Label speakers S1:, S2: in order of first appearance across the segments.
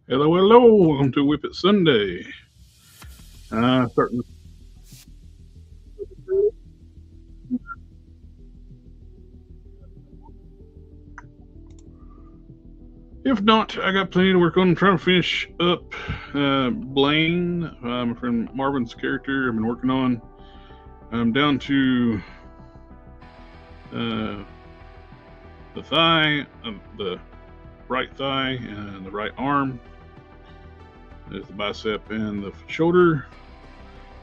S1: Hello, hello. Welcome to Whip It Sunday. Starting. If not, I got plenty to work on. I'm trying to finish up Blaine, my friend Marvin's character. I've been working on. I'm down to the thigh, the right thigh, and the right arm. There's the bicep and the shoulder.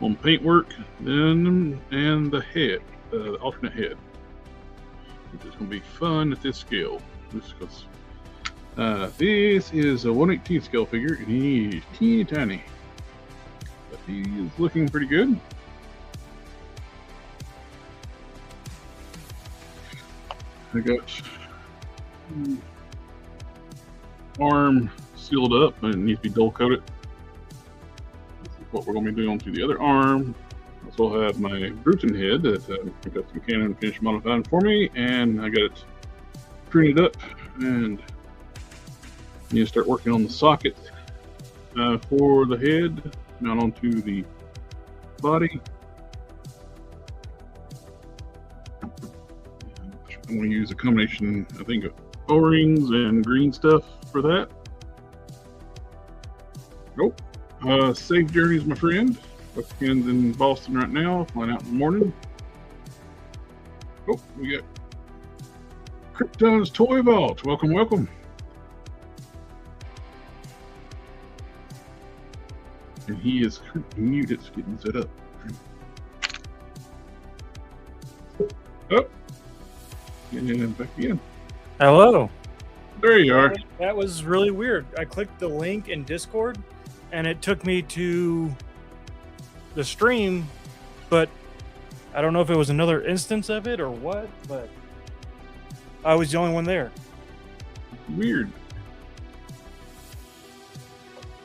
S1: On paintwork, then and the head, the alternate head, which is going to be fun at this scale. This is a 1/18 scale figure, and he's teeny tiny, but he is looking pretty good. I got arm sealed up, and it needs to be dull coated. What we're going to be doing to the other arm. I also have my Bruton head that I got some Canon finished modifying for me, and I got it printed up, and I need to start working on the socket for the head, mount onto the body. I'm going to use a combination, I think, of O-rings and green stuff for that. Nope. Safe journeys, my friend. Weekend's in Boston right now. Flying out in the morning. Oh, we got Krypton's Toy Vault. Welcome, welcome. And he is muted. It's getting set up. Oh, and back again.
S2: Hello.
S1: There you are.
S2: That was really weird. I clicked the link in Discord, and it took me to the stream, but I don't know if it was another instance of it or what, but I was the only one there.
S1: Weird.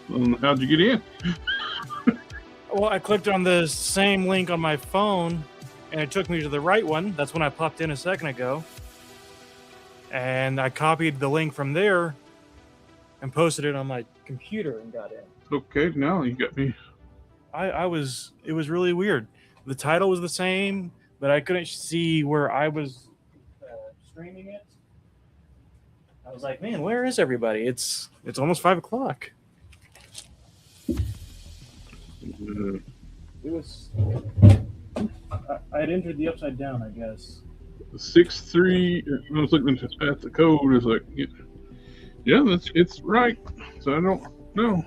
S1: Well, how'd you get in?
S2: Well, I clicked on the same link on my phone, and it took me to the right one. That's when I popped in a second ago. And I copied the link from there and posted it on my computer and got in.
S1: Okay, now you got me.
S2: It was really weird. The title was the same, but I couldn't see where I was streaming it. I was like, man, where is everybody? It's almost 5 o'clock. It was. I'd entered the upside down, I guess.
S1: 6-3. I was looking at the code. It's like, yeah, it's right. So I don't know.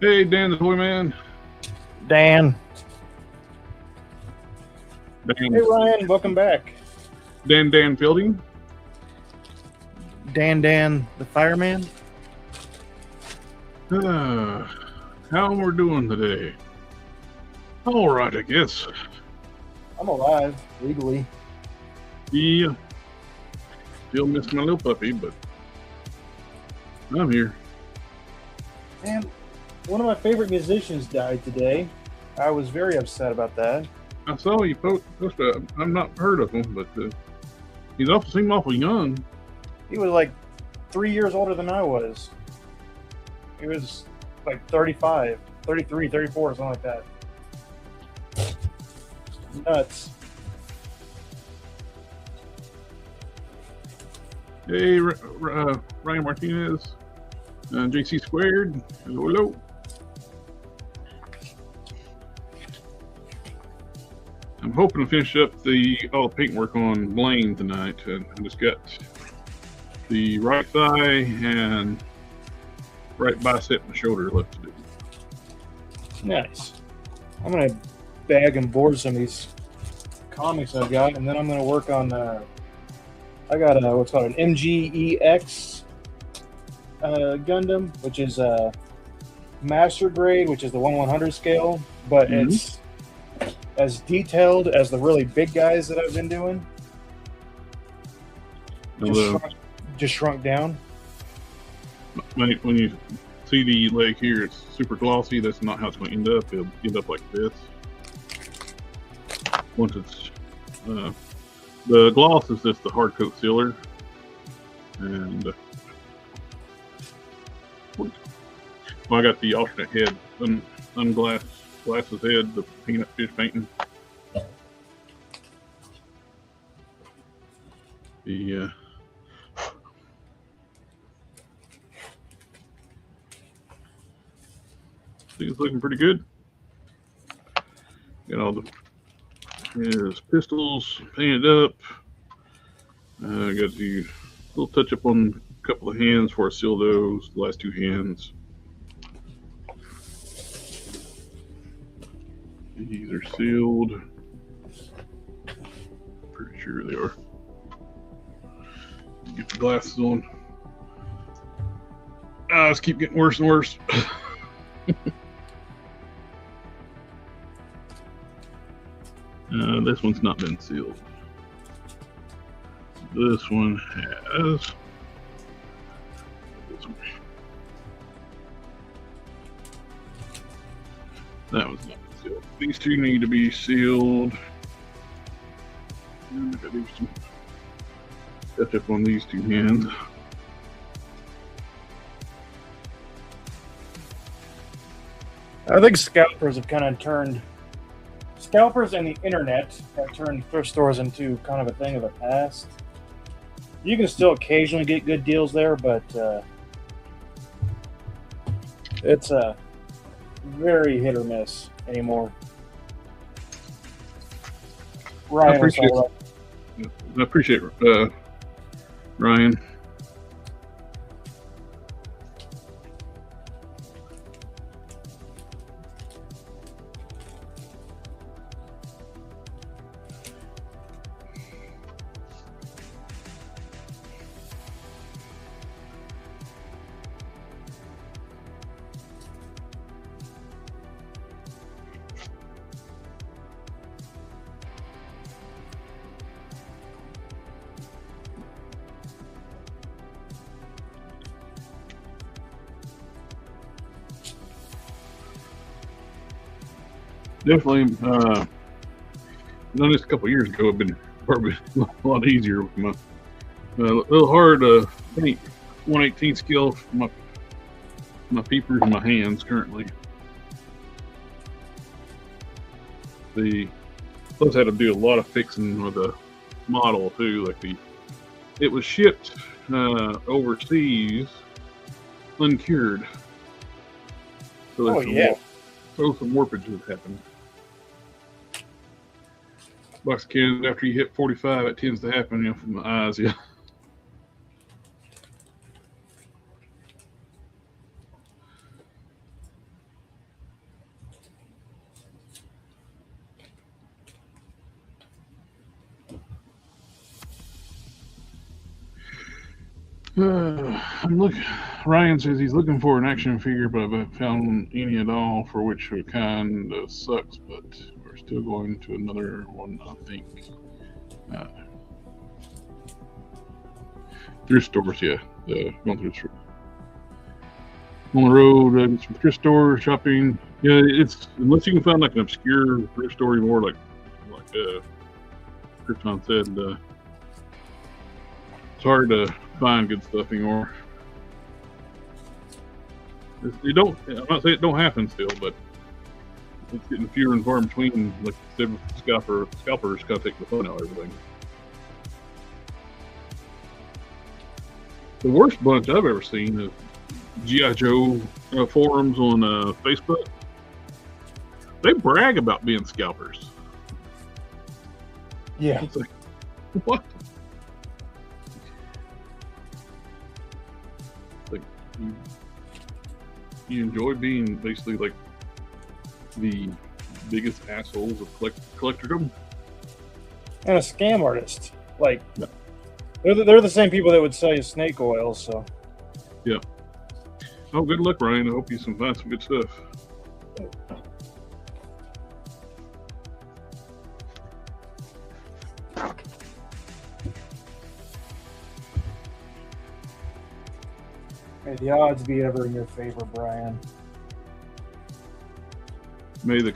S1: Hey, Dan the Toy Man.
S2: Dan.
S1: Dan.
S2: Hey, Ryan. Welcome back.
S1: Dan Fielding.
S2: Dan the fireman.
S1: How we're doing today? All right, I guess.
S2: I'm alive, legally.
S1: Yeah. Still miss my little puppy, but I'm here.
S2: Man, one of my favorite musicians died today. I was very upset about that.
S1: I saw you post. I've not heard of him, but he seemed awful young.
S2: He was like 3 years older than I was. He was like 35, 33, 34, something like that. Nuts.
S1: Hey, Ryan Martinez, JC Squared. Hello. I'm hoping to finish up all the paintwork on Blaine tonight. I just got the right thigh and right bicep and shoulder left to do.
S2: Nice. I'm going to bag and board some of these comics I've got, and then I'm going to work on, I got what's called an MGEX Gundam, which is a master grade, which is the 1/100 scale, but it's as detailed as the really big guys that I've been doing. Just shrunk down.
S1: When you see the leg here, it's super glossy. That's not how it's going to end up. It'll end up like this. Once it's The gloss is just the hard coat sealer, and well, I got the alternate head, glasses head, the peanut fish painting. The I think it's looking pretty good. Got all his pistols painted up. Got the little touch up on a couple of hands before I seal those. The last two hands. These are sealed. Pretty sure they are. Get the glasses on. It's keep getting worse and worse. This one's not been sealed. This one has. This one. That one's not been sealed. These two need to be sealed. And I gotta do some touch up on these two hands.
S2: I think scalpers have kind of turned. Scalpers and the internet have turned thrift stores into kind of a thing of the past. You can still occasionally get good deals there, but it's a very hit or miss anymore. Ryan,
S1: I appreciate Ryan. Definitely, done this a couple years ago. It'd been probably a lot easier with my a little hard to paint 1/18 scale for my peepers and my hands currently. Plus had to do a lot of fixing with the model too. It was shipped overseas uncured. So some warpage has happened. Box of cans, after you hit 45, it tends to happen, from the eyes, yeah. I'm looking. Ryan says he's looking for an action figure, but I haven't found any at all. For which it kind of sucks, but we're still going to another one, I think. Thrift stores, yeah. Going through the on the road, some thrift store shopping. Yeah, it's unless you can find like an obscure thrift store, more like Krypton said. It's hard to find good stuff anymore. I'm not saying it don't happen still, but it's getting fewer and far in between. Like you said, scalpers kind of take the fun out of everything. The worst bunch I've ever seen is G.I. Joe forums on Facebook. They brag about being scalpers.
S2: Yeah.
S1: It's like, what? Like, you enjoy being basically like the biggest assholes of collectordom?
S2: And a scam artist. Like, yeah. They're the same people that would sell you snake oil, so.
S1: Yeah. Oh, good luck, Ryan. I hope you find some good stuff.
S2: May the odds be ever in your favor, Brian.
S1: May the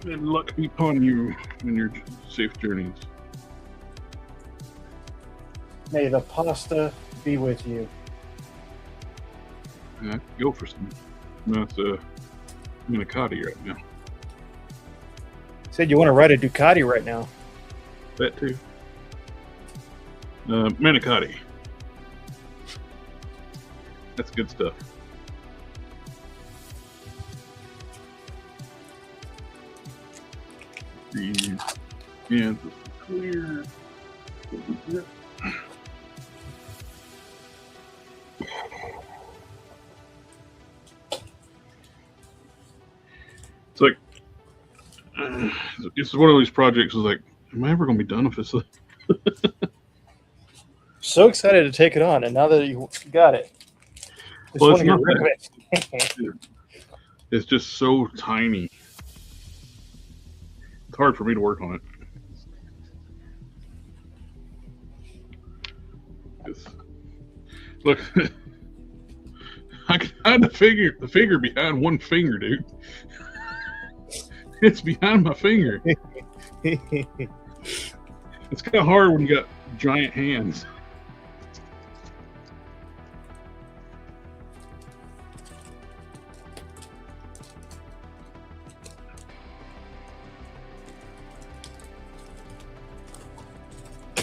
S1: And luck be upon you in your safe journeys.
S2: May the pasta be with you.
S1: Yeah, go for some. That's manicotti right now.
S2: Said you want to ride a Ducati right now.
S1: That too. Manicotti. That's good stuff. These cans are clear. It's like it's one of these projects. Is like, am I ever going to be done with this?
S2: So excited to take it on, and now that you got it, just
S1: Well,
S2: want
S1: it's
S2: to get
S1: not
S2: rid of it.
S1: It's just so tiny. It's hard for me to work on it. Look, I can hide the figure behind one finger, dude. It's behind my finger. It's kind of hard when you got giant hands.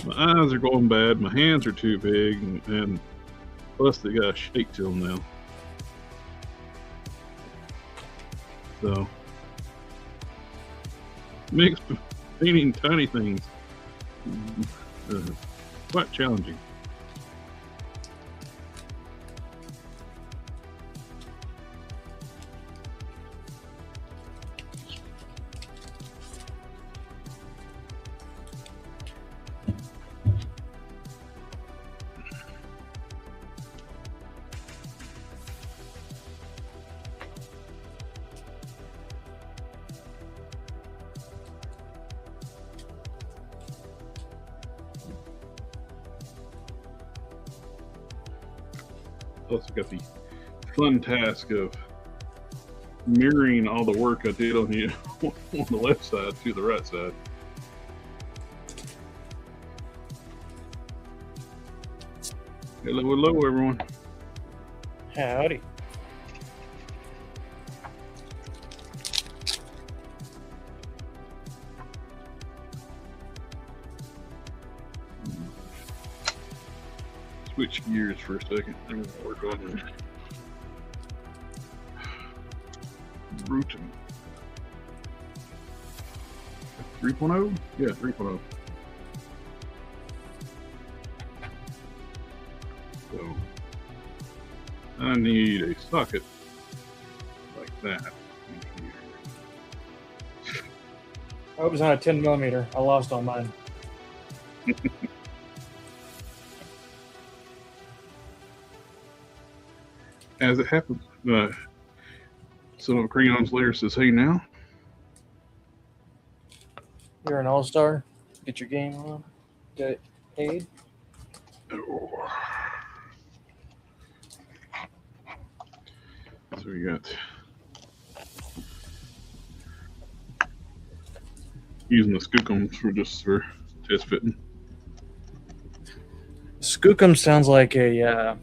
S1: My eyes are going bad. My hands are too big, and plus they got a shake to them now. So makes painting tiny things quite challenging. Also got the fun task of mirroring all the work I did on the on the left side to the right side. Hello, hello, everyone.
S2: Howdy.
S1: Switch gears for a second. I'm gonna work on Bruton 3.0? Yeah, 3.0. So I need a socket like that.
S2: I was on a 10 millimeter. I lost all mine.
S1: As it happens, Son of a Crayon's Lair says, "Hey now."
S2: You're an all-star. Get your game on. Get paid.
S1: Oh. So we got using the skookums for test fitting.
S2: Skookum sounds like a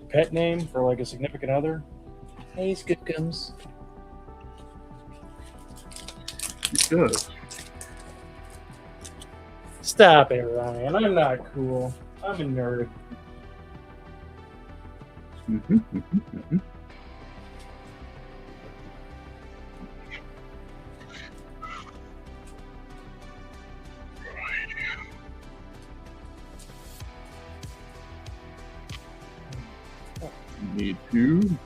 S2: pet name for like a significant other. Hey, Skookums.
S1: It does.
S2: Stop it, Ryan. I'm not cool. I'm a nerd.
S1: Need to.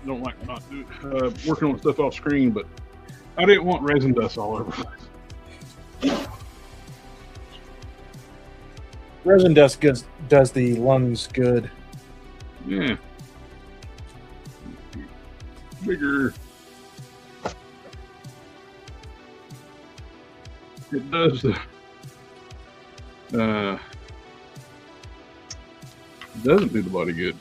S1: don't like not do working on stuff off screen, but I didn't want resin dust all over the place.
S2: Resin dust does the lungs good.
S1: Yeah. Bigger. It does doesn't do the body good.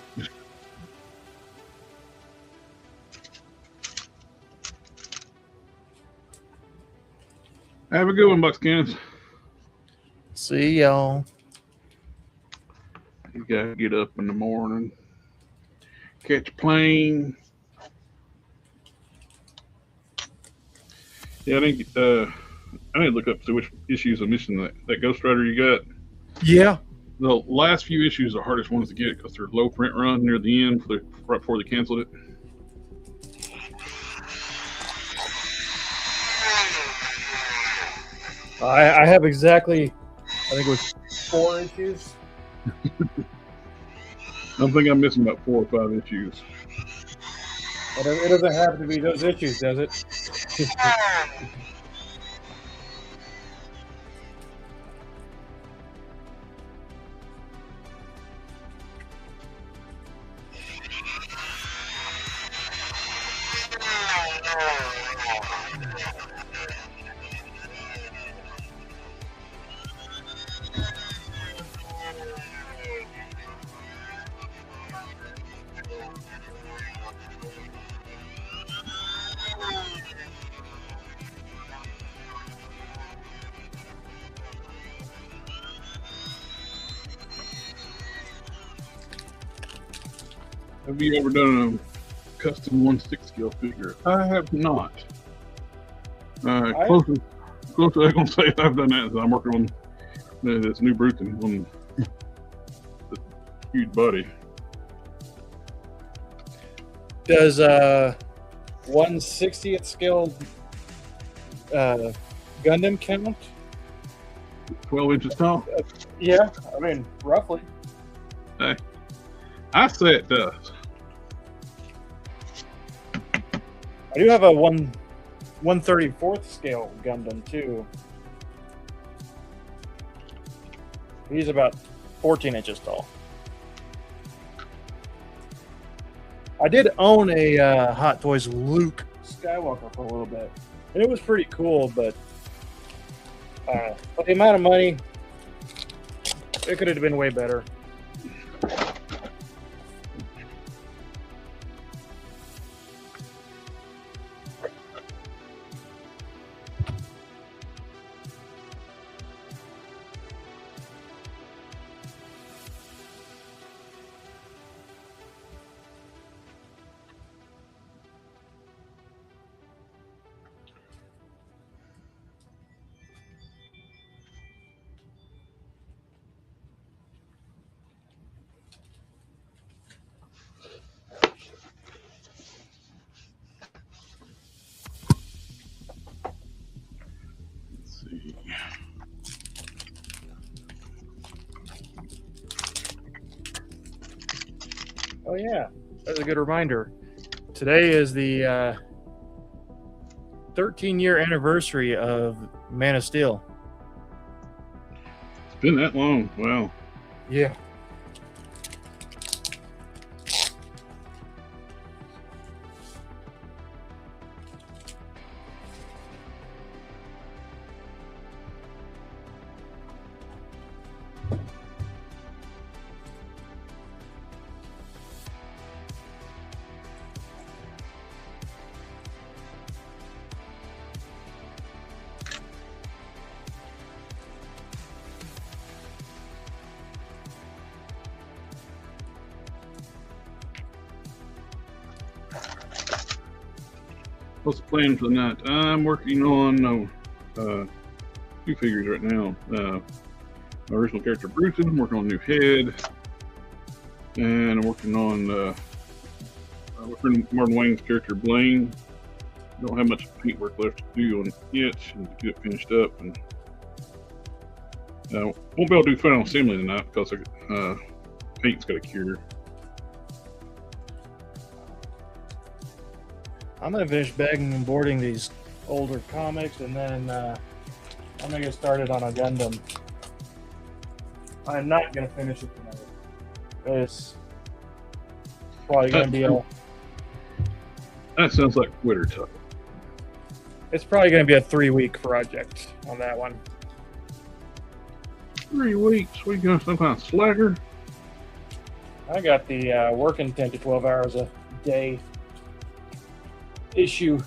S1: Have a good one, Buckskins.
S2: See y'all.
S1: You gotta get up in the morning, catch a plane. Yeah, I need to look up to see which issues I'm missing. That Ghost Rider you got.
S2: Yeah.
S1: The last few issues are the hardest ones to get because they're low print run near the end, right before they canceled it.
S2: I have exactly, I think it was 4 issues.
S1: I think I'm missing about 4 or 5 issues.
S2: It doesn't have to be those issues, does it?
S1: Have you ever done a custom 1/6 scale figure? I have not. Closest I'm gonna say I've done that is I'm working on this new Bruton on the huge body.
S2: Does 1/60th scale Gundam count?
S1: 12 inches tall?
S2: Yeah, I mean, roughly.
S1: Hey, I say it does.
S2: I do have a 1/34th scale Gundam too. He's about 14 inches tall. I did own a Hot Toys Luke Skywalker for a little bit, and it was pretty cool. But for the amount of money, it could have been way better. Oh yeah, that's a good reminder. Today is the 13-year anniversary of Man of Steel.
S1: It's been that long. Wow.
S2: Yeah.
S1: What's the plan for the night? I'm working on 2 figures right now. My original character Bruton. I'm working on a new head, and I'm working on Martin Wayne's character Blaine. Don't have much paintwork left to do on it yet, and to get it finished up. And won't be able to do final assembly tonight because paint's got to cure.
S2: I'm gonna finish bagging and boarding these older comics, and then I'm gonna get started on a Gundam. I'm not gonna finish it tonight. It's probably gonna be
S1: That sounds like Twitter talk.
S2: It's probably gonna be a 3-week project on that one.
S1: 3 weeks? We got some kind of slacker?
S2: I got the working 10 to 12 hours a day issue.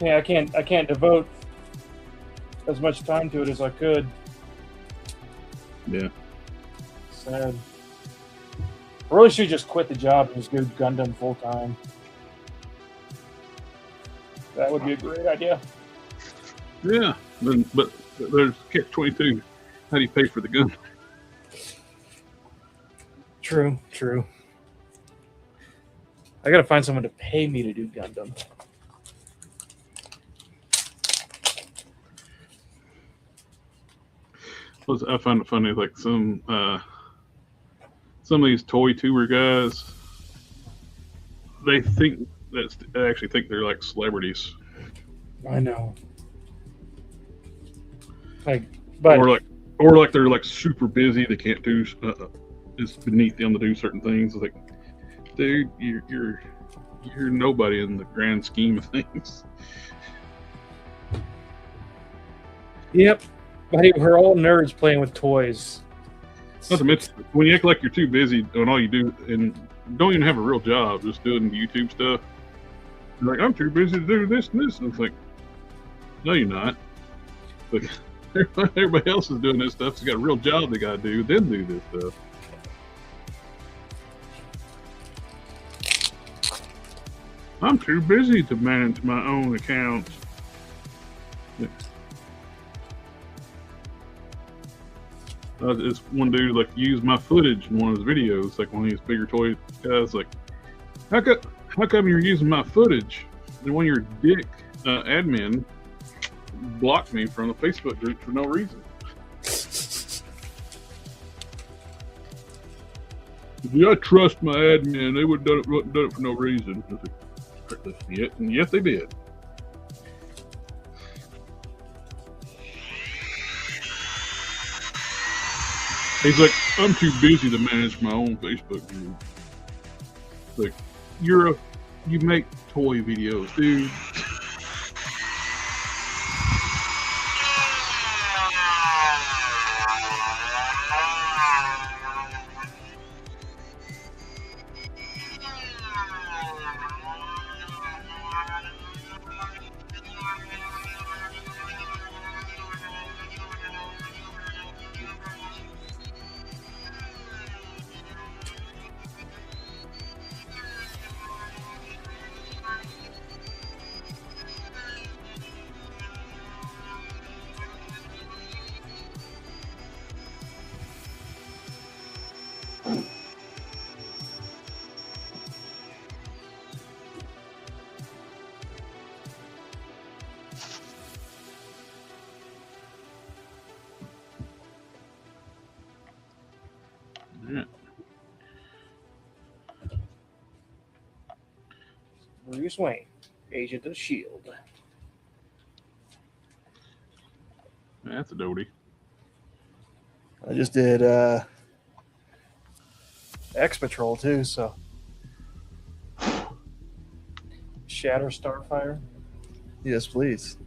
S2: I can't devote as much time to it as I could.
S1: Yeah.
S2: Sad. I really should just quit the job and just go Gundam full time. That would be a great idea.
S1: Yeah, but there's catch-22. How do you pay for the gun?
S2: True. I gotta find someone to pay me to do Gundam.
S1: I find it funny, like some of these toy tour guys, they actually think they're like celebrities.
S2: I know. Or
S1: like they're like super busy. They can't do. It's beneath them to do certain things. It's like, dude, you're nobody in the grand scheme of things.
S2: Yep. We're all nerds playing with toys.
S1: Not to mention, when you act like you're too busy doing all you do and don't even have a real job, just doing YouTube stuff, you're like, I'm too busy to do this and this. And it's like, no, you're not. But everybody else is doing this stuff. It's got a real job they got to do, then do this stuff. I'm too busy to manage my own accounts. Yeah. It's one dude like used my footage in one of his videos, like one of these bigger toy guys. Like, how come you're using my footage? And one of your dick admin blocked me from the Facebook group for no reason. Yeah, I trust my admin. They would have done it for no reason. Yes, they did. He's like, I'm too busy to manage my own Facebook group. Like, you make toy videos, dude. Yeah.
S2: Bruce Wayne, Agent of S.H.I.E.L.D.
S1: That's a doty.
S2: I just did X Patrol too, so Shatter Starfire.
S3: Yes, please.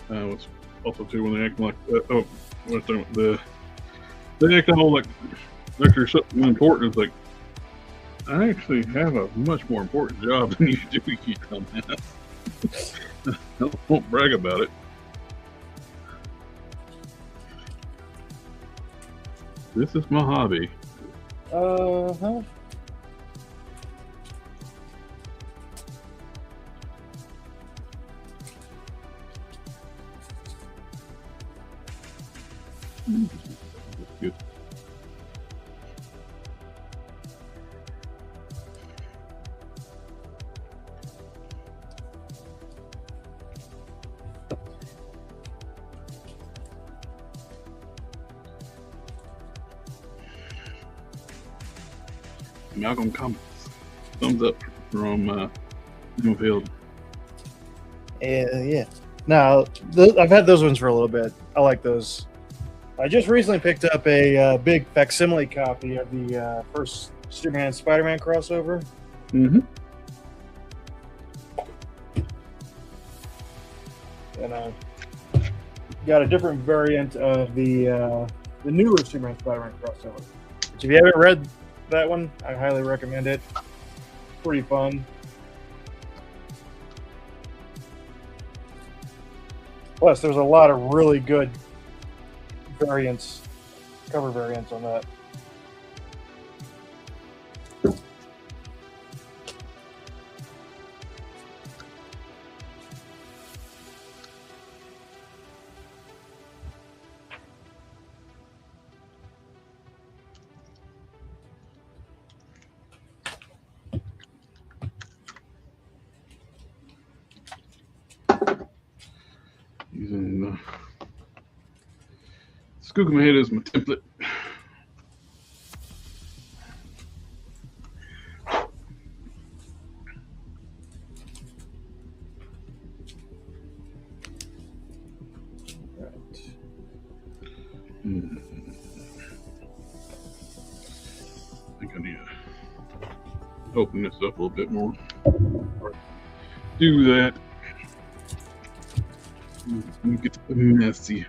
S1: What's also too when they act like they act all like there's something important. It's like, I actually have a much more important job than you do, you dumbass. I won't brag about it. This is my hobby.
S2: Uh-huh.
S1: That's good. Malcolm comments. Thumbs up from Newfield.
S2: Yeah. No, I've had those ones for a little bit. I like those. I just recently picked up a big facsimile copy of the first Superman and Spider-Man crossover.
S1: Mm-hmm.
S2: And I got a different variant of the newer Superman Spider-Man crossover. Which if you haven't read that one, I highly recommend it. Pretty fun. Plus, there's a lot of really good variants, cover variants on that.
S1: Using Skookum Head as my template. I think I need to open this up a little bit more. Do that. Get messy.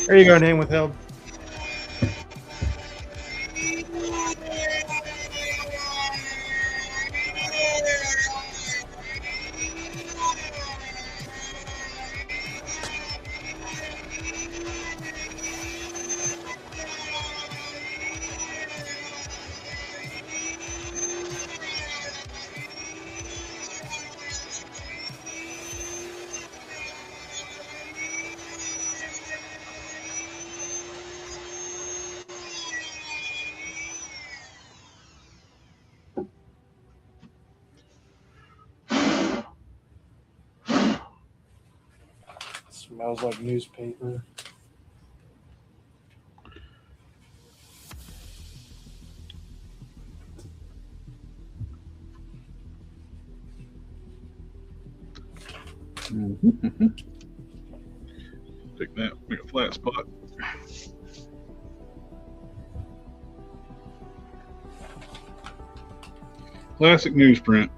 S2: There you go, name withheld. Smells like newspaper.
S1: Take that, make a flat spot. Classic newsprint.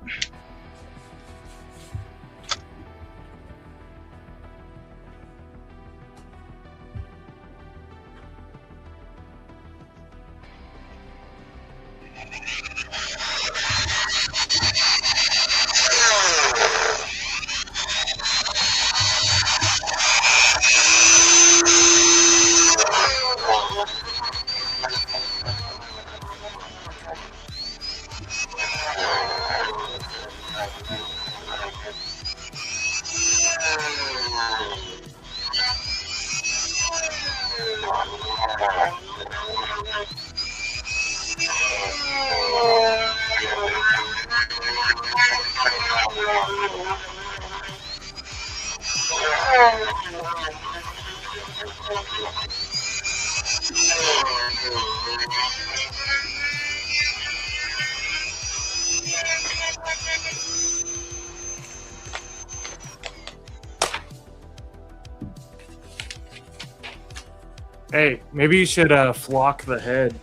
S2: Hey, maybe you should flock the head.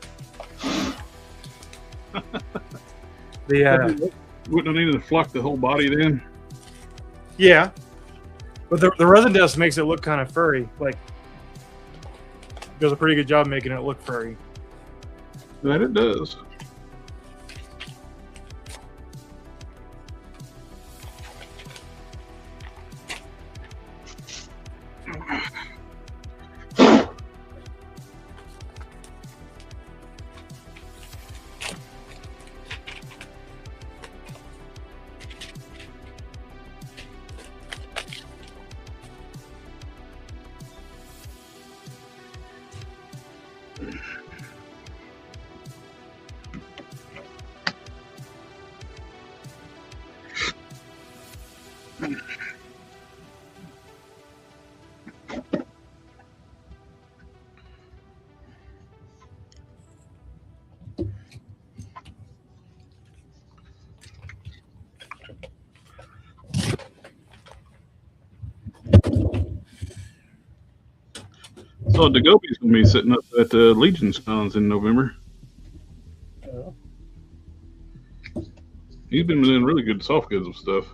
S1: Wouldn't I need to flock the whole body then?
S2: Yeah, but the resin dust makes it look kind of furry. Like, does a pretty good job making it look furry.
S1: That it does. So Dagobi's going to be setting up at Legion's Cons in November.
S2: Oh.
S1: He's been doing really good soft goods of stuff.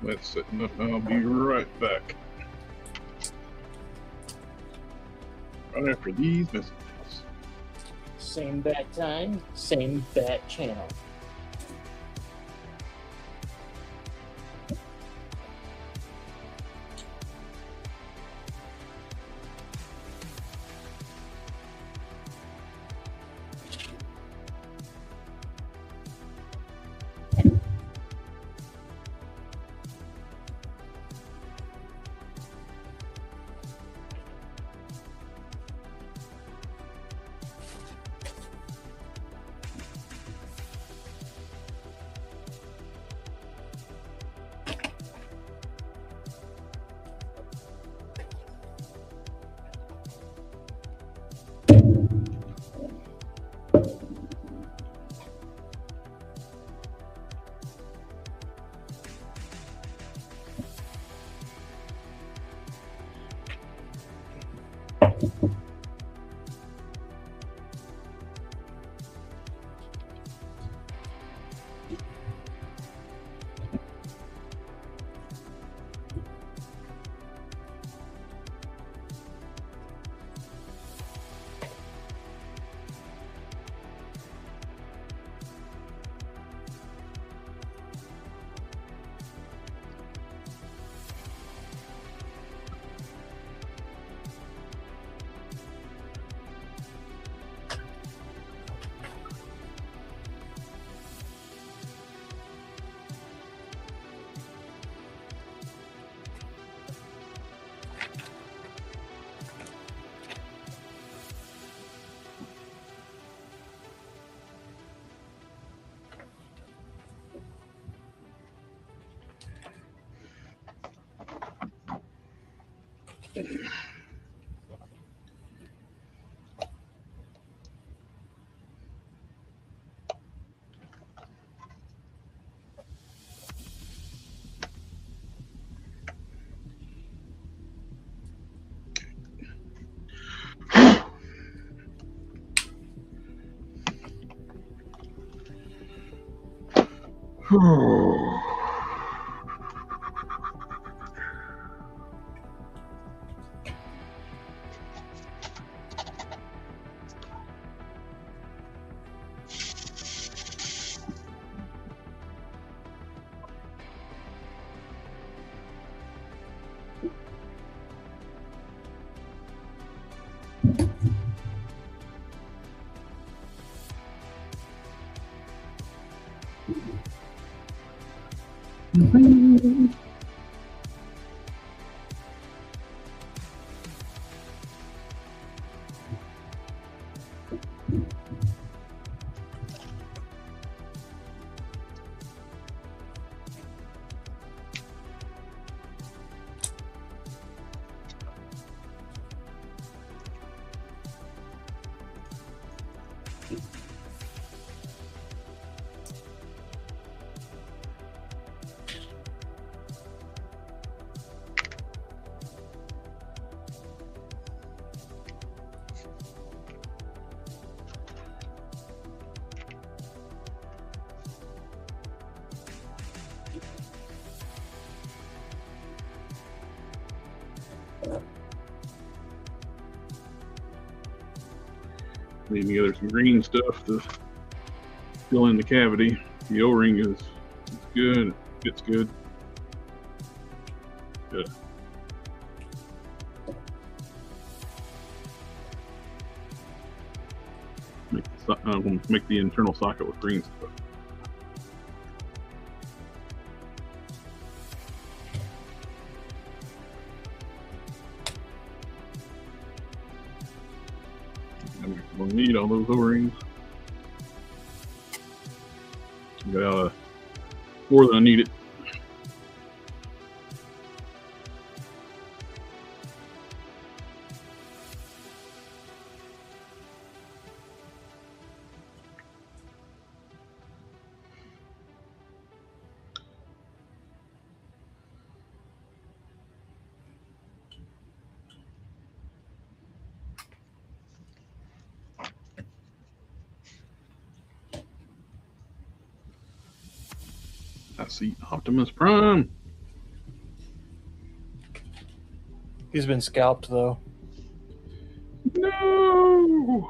S1: That's setting up. I'll be right back. Right after these messages.
S4: Same bat time, same bat channel.
S1: Putting together some green stuff to fill in the cavity. The O-ring is good. It fits good. Good. Make the internal socket with green stuff. We'll need all those O-rings. Got 4 that I needed. I see Optimus Prime.
S2: He's been scalped though.
S1: No.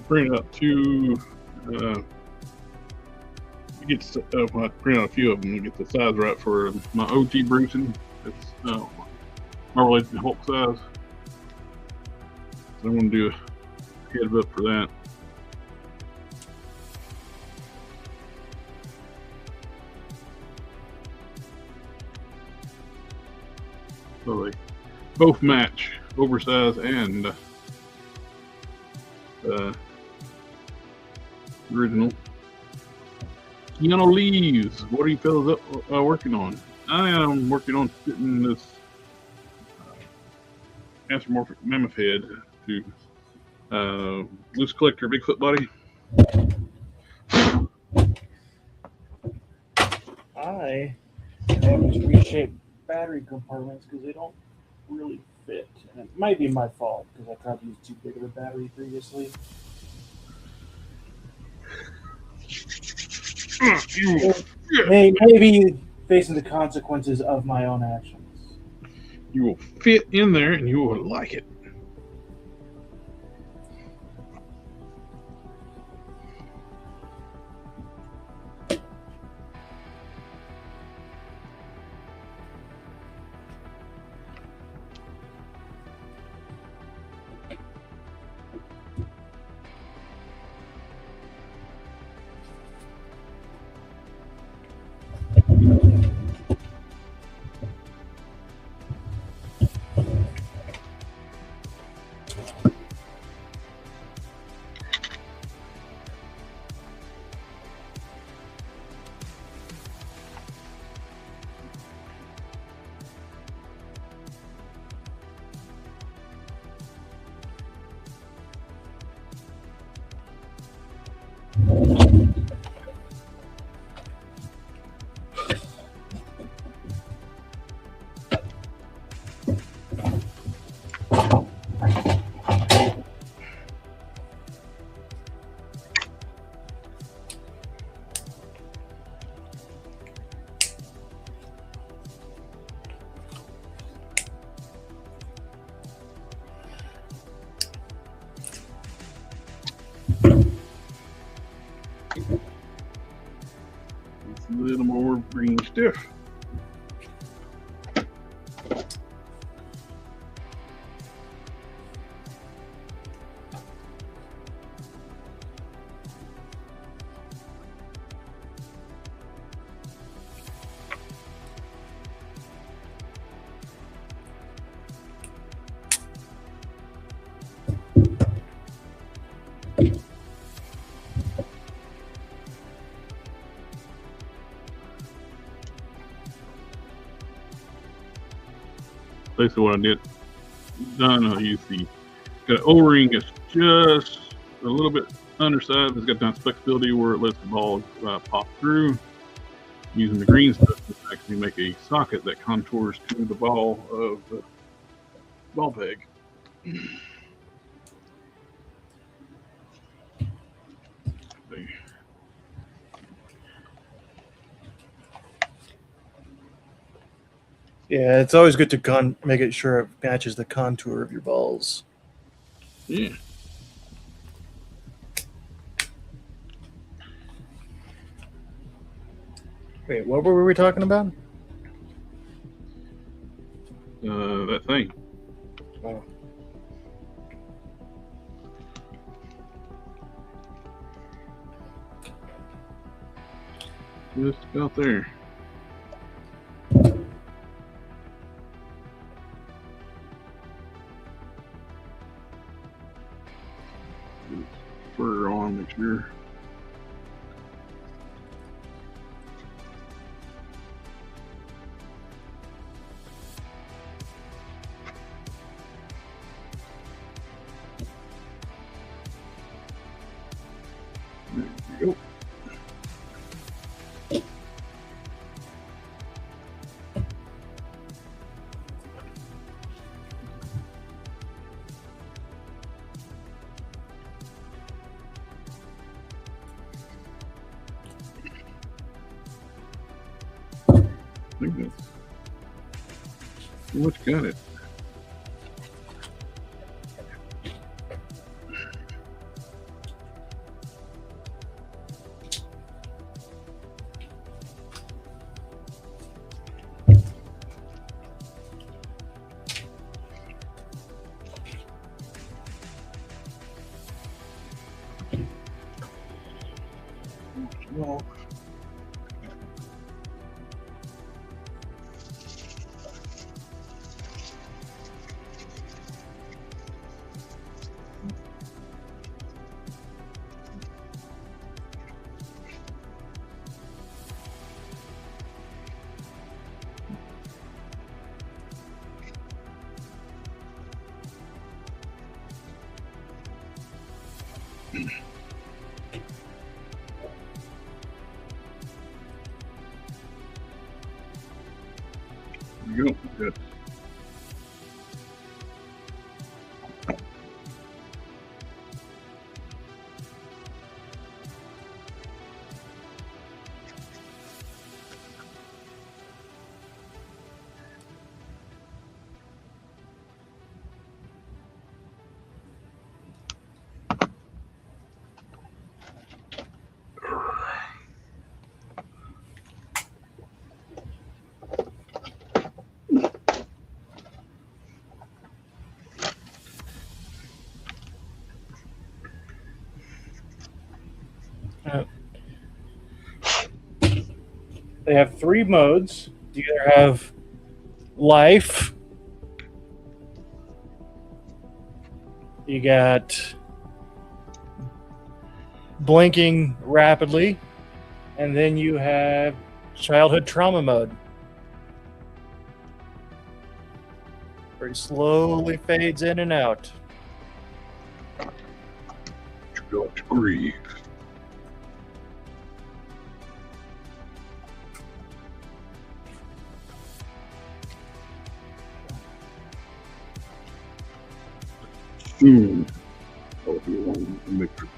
S1: Bring up 2. I print out a few of them to get the size right for my OG Bruton. It's Marvel Legends Hulk size. So I'm going to do a head up for that. So they both match oversized and original. Keanu Leaves, what are you fellas working on? I am working on fitting this anthropomorphic mammoth head to loose collector Bigfoot body.
S2: I have to reshape battery compartments because they don't really fit. And it might be my fault because I tried to use too big of a battery previously. Maybe facing the consequences of my own actions.
S1: You will fit in there and you will like it. It's a little more green stiff. Basically, what I did done, I used the got an O-ring that's just a little bit undersized. It's got that flexibility where it lets the ball pop through. Using the green stuff to actually make a socket that contours to the ball of the ball peg.
S2: Yeah, it's always good to make it sure it matches the contour of your balls.
S1: Yeah.
S2: Wait, what were we talking about?
S1: That thing.
S2: Oh.
S1: Just about there. Further on, make sure. There you go. I think that's pretty much got it. Well, there you go. Good.
S2: They have 3 modes. You either have life, you got blinking rapidly, and then you have childhood trauma mode, where it slowly fades in and out.
S1: Got grief. Soon, I'll be one the matrix.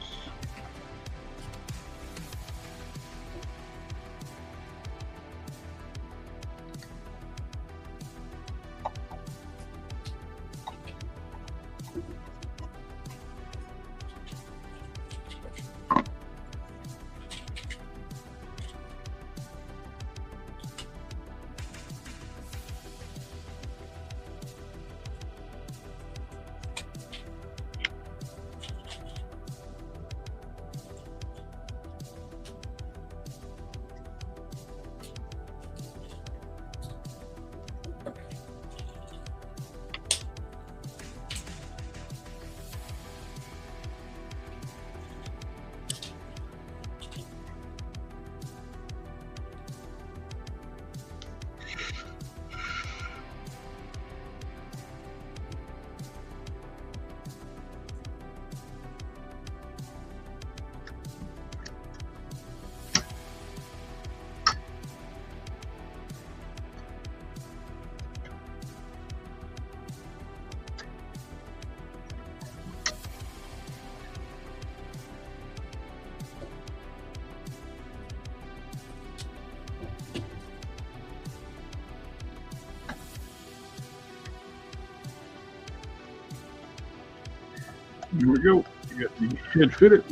S1: Here we go. You got the head fitted.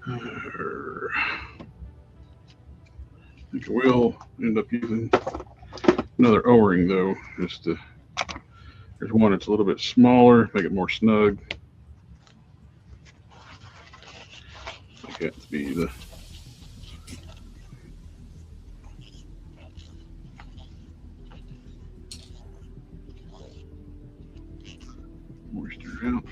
S1: I think I will end up using another O-ring though, just to, there's one that's a little bit smaller, make it more snug. I think that to be the moisture out.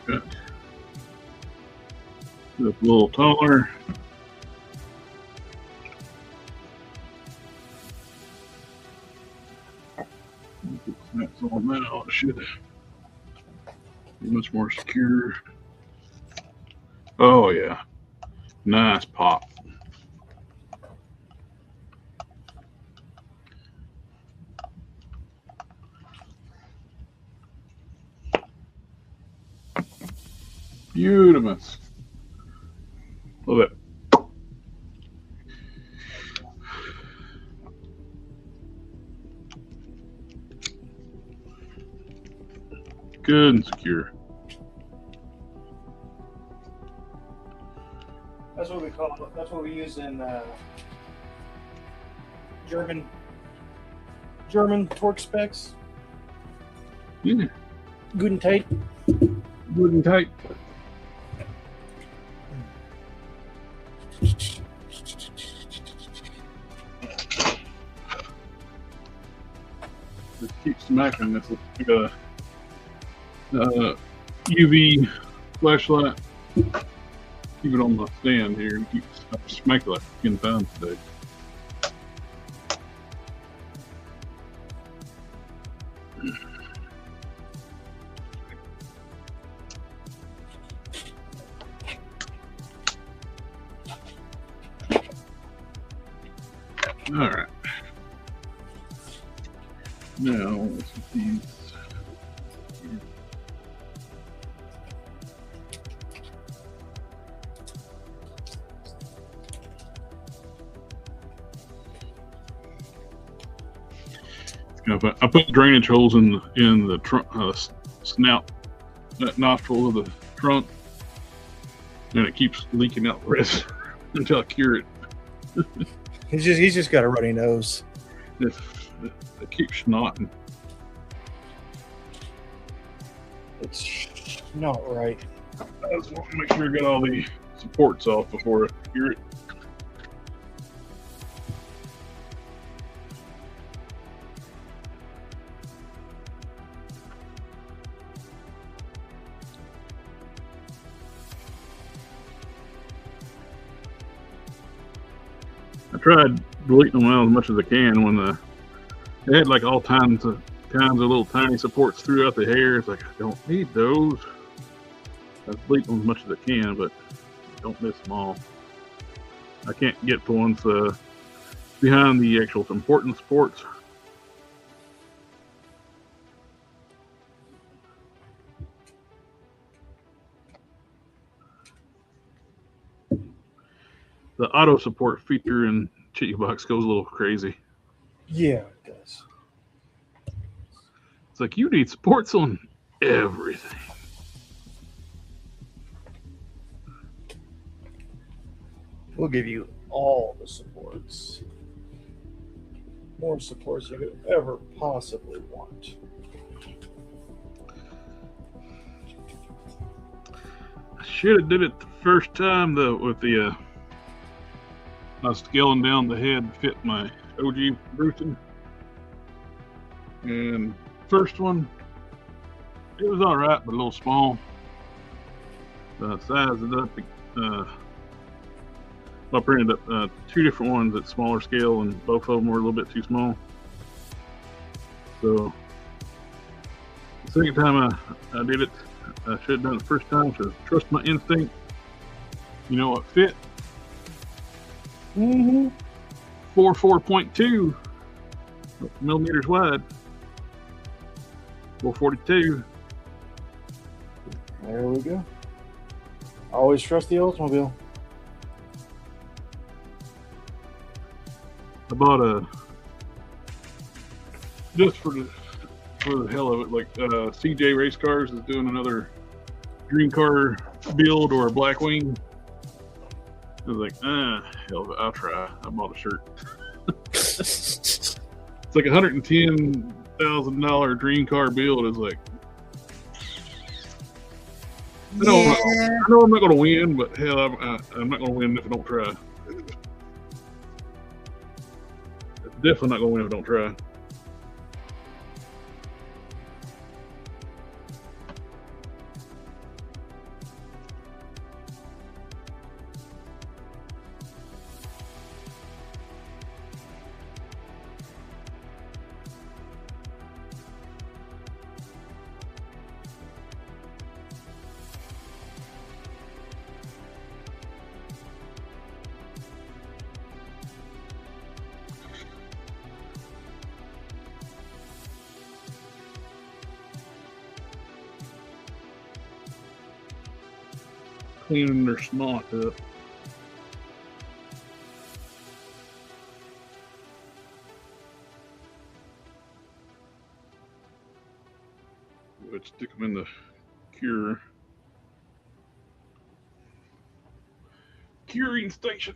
S1: Cut it up a little taller. That's all now. It should be much more secure. Oh yeah, nice pop. Beautiful. Love it. Good and secure.
S2: That's what we call it. That's what we use in German torque specs.
S1: Yeah.
S2: Good and tight.
S1: Good and tight. Just keep smacking this like a UV flashlight. Keep it on the stand here and keep smacking like 10 pounds today. All right. Now let's get these. I put drainage holes in the trunk, snout, nostril of the trunk, and it keeps leaking out the rest until I cure it.
S3: He's just got a runny nose.
S1: It keeps snotting.
S2: It's not right.
S1: I just want to make sure I got all the supports off before I secure it. I tried deleting them out as much as I can when they had like all kinds of little tiny supports throughout the hair. It's like, I don't need those. I delete them as much as I can, but don't miss them all. I can't get the ones behind the actual important supports. The auto support feature in Box goes a little crazy.
S3: Yeah, it does.
S1: It's like, you need supports on everything.
S3: We'll give you all the supports. More supports you could ever possibly want.
S1: I should have did it the first time though with the I was scaling down the head to fit my OG Bruton. And first one, it was all right, but a little small. Sized it up. I printed up two different ones at smaller scale, and both of them were a little bit too small. So the second time I did it, I should have done it the first time. So trust my instinct. You know what fit? 4.2 millimeters wide. 442.
S3: There we go. Always trust the Oldsmobile.
S1: I bought just for the hell of it, like CJ Race Cars is doing another green car build or a Blackwing. I was like, hell of it, I'll try. I bought a shirt. It's like $110,000 dream car build. Is like, I know I'm not going to win, but hell, I'm not going to win if I don't try. Definitely not going to win if I don't try. Cleaning their snot up. Let's stick them in the curing station.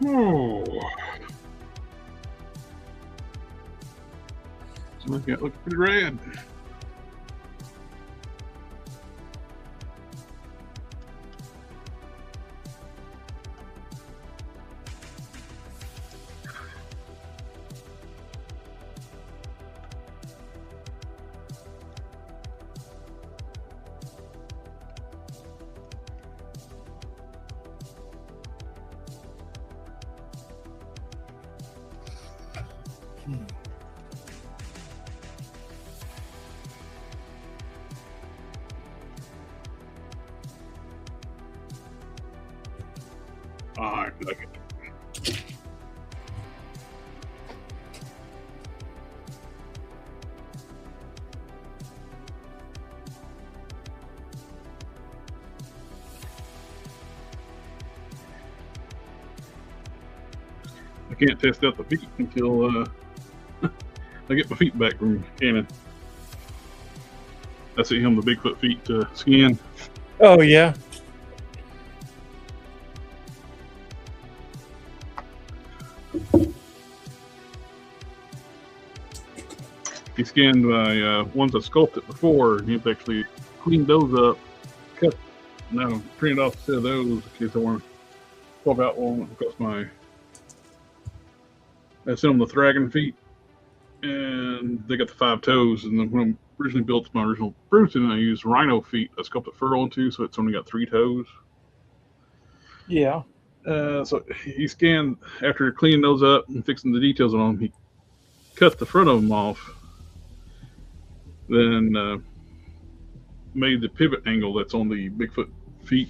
S1: Oh, so that looks pretty rad. Alright, okay. I can't test out the feet until I get my feet back from Cannon. I see him the Bigfoot feet scan.
S2: Oh yeah.
S1: He scanned my ones I sculpted before, and he's actually cleaned those up, cut, now printed off a set of those in case I want to swap out one because I sent them the Thragon feet, and they got the 5 toes. And then when I originally built my original Bruton, I used rhino feet. I sculpted fur onto, so it's only got 3 toes.
S2: Yeah.
S1: So he scanned after cleaning those up and fixing the details on them. He cut the front of them off, then made the pivot angle that's on the Bigfoot feet.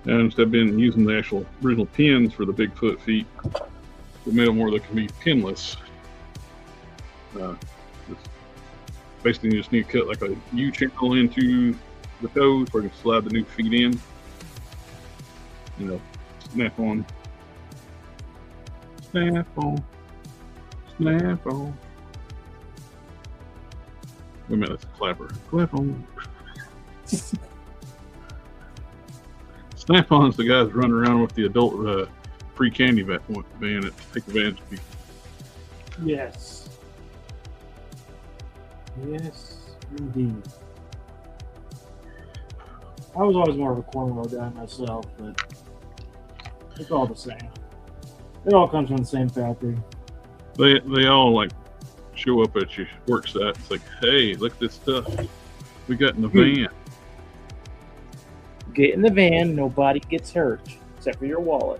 S1: And instead of being using the actual original pins for the Bigfoot feet, we made them where they can be pinless. Basically, you just need to cut like a U channel into the toes where you can slide the new feet in. You know, snap on, snap on, snap on. Wait a minute, that's a clapper. Clap on. Snap-on's the guys running around with the adult free candy van that take advantage of people.
S3: Yes. Yes, indeed. I was always more of a cornrow guy myself, but it's all the same. It all comes from the same factory.
S1: They all like show up at your work site. It's like, hey, look at this stuff we got in the van.
S4: Get in the van, nobody gets hurt, except for your wallet.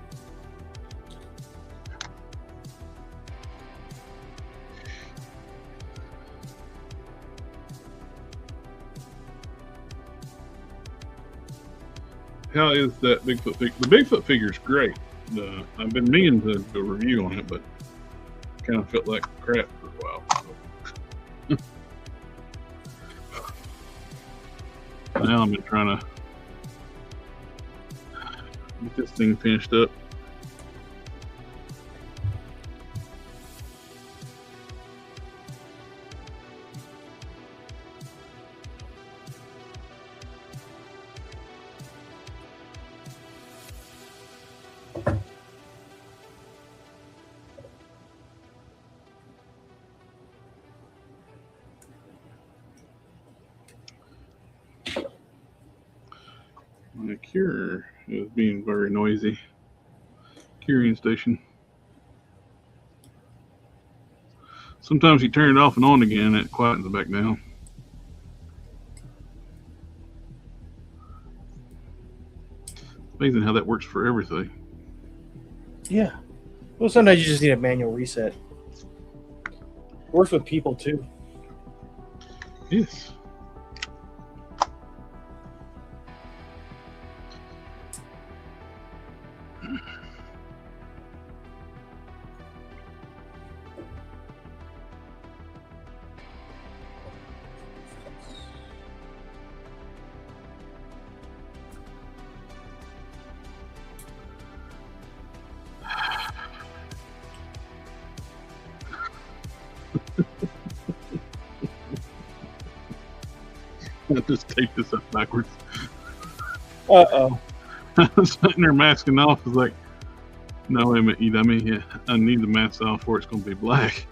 S1: How is that Bigfoot figure? The Bigfoot figure is great. I've been meaning to do a review on it, but kind of felt like crap for a while. So. Now I've been trying to get this thing finished up. My cure is being very noisy. Curing station. Sometimes you turn it off and on again and it quietens it back down. Amazing how that works for everything.
S2: Yeah. Well, sometimes you just need a manual reset. Works with people too.
S1: Yes. I'll just take this up backwards.
S2: Uh-oh.
S1: I was sitting there masking off. I was like, no, wait a minute, you dummy. Yeah, I need the mask off or it's going to be black.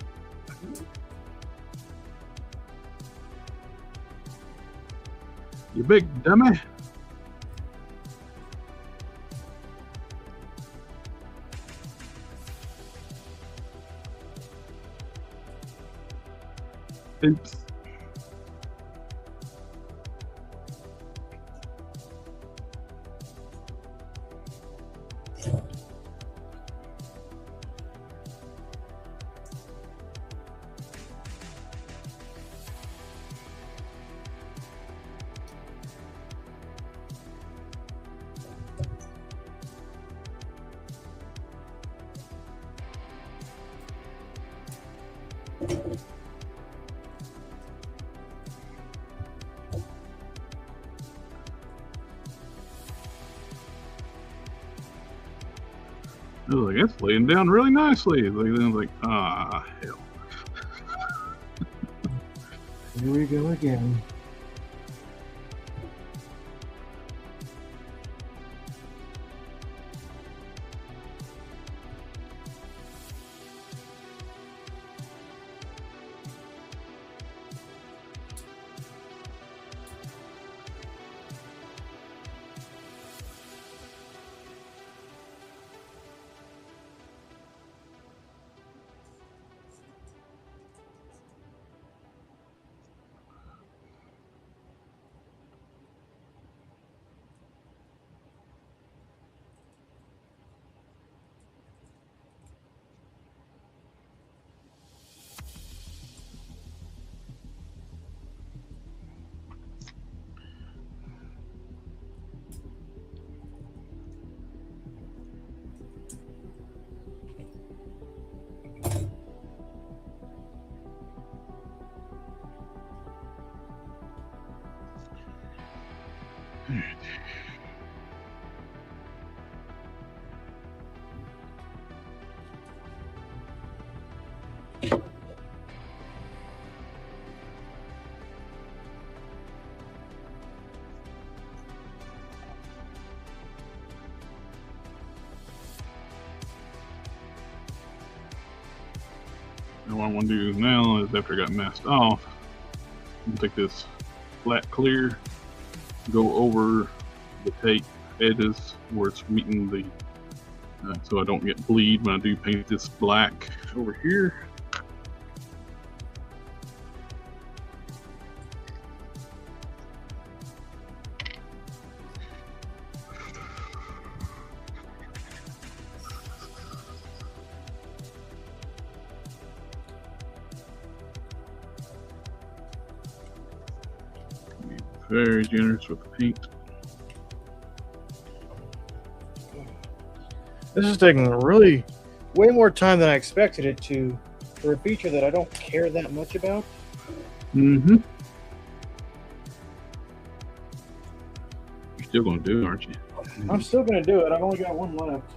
S1: You big dummy. Oops. I was like, that's laying down really nicely. Like, ah, hell.
S3: Here we go again.
S1: And what I want to do now is after I got masked off, I'm gonna take this flat clear, go over the tape edges where it's meeting the, so I don't get bleed when I do paint this black over here. Be very generous with the paint.
S3: This is taking really way more time than I expected it to for a feature that I don't care that much about.
S1: Mm-hmm. You're still gonna do it, aren't you?
S3: I'm still going to do it. I've only got one left.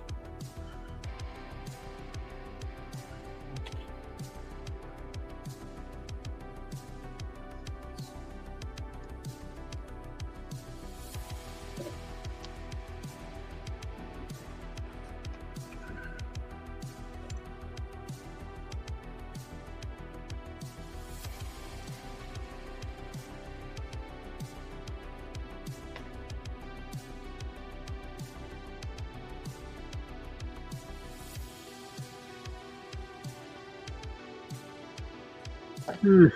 S3: I'm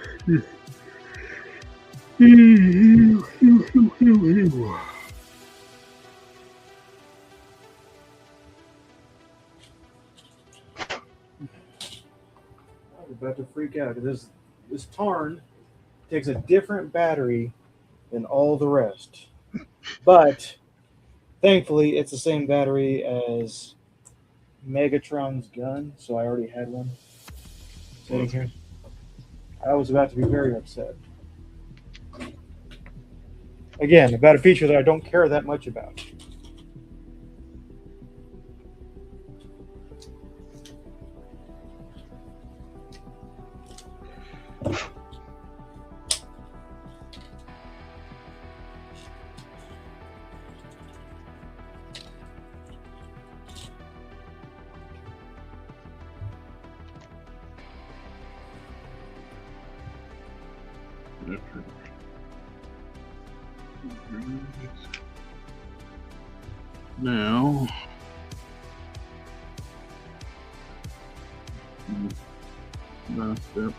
S3: about to freak out. This Tarn takes a different battery than all the rest. But thankfully, it's the same battery as Megatron's gun, so I already had one sitting here. I was about to be very upset. Again, about a feature that I don't care that much about.
S1: Now, last step.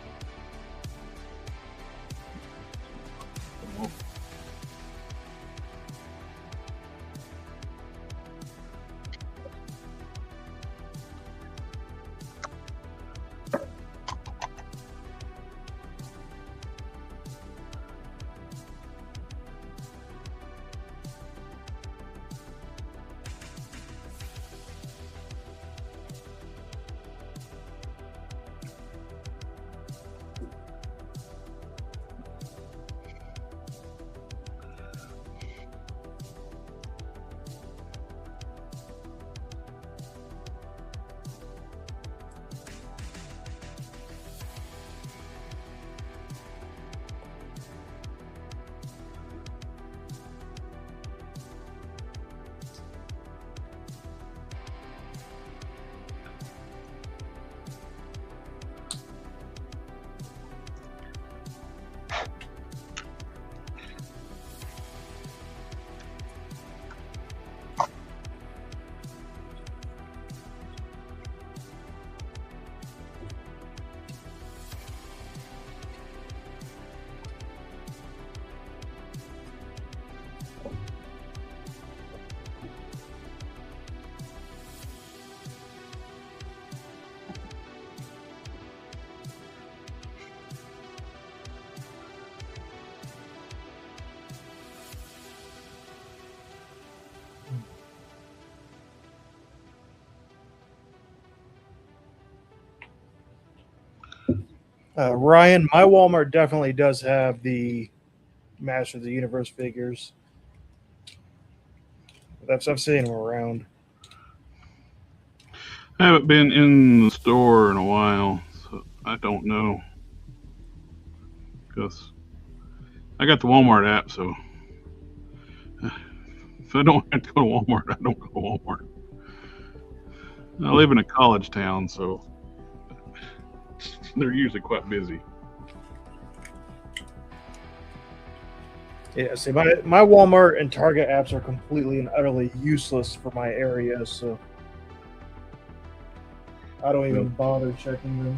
S3: Ryan, my Walmart definitely does have the Master of the Universe figures. I've seen them around.
S1: I haven't been in the store in a while, so I don't know. Because I got the Walmart app, so if I don't have to go to Walmart, I don't go to Walmart. I live in a college town, so they're usually quite busy.
S3: Yeah, see, my Walmart and Target apps are completely and utterly useless for my area, so I don't even bother checking them.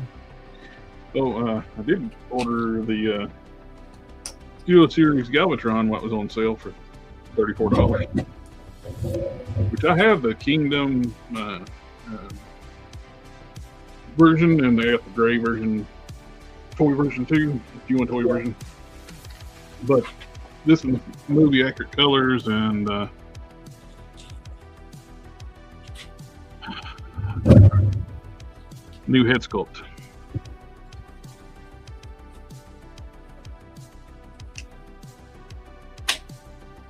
S1: So I did order the Steel Series Galvatron, what was on sale for $34, which I have the Kingdom version, and they got the gray version, toy version too, if you want toy version. But this is movie accurate colors and new head sculpt.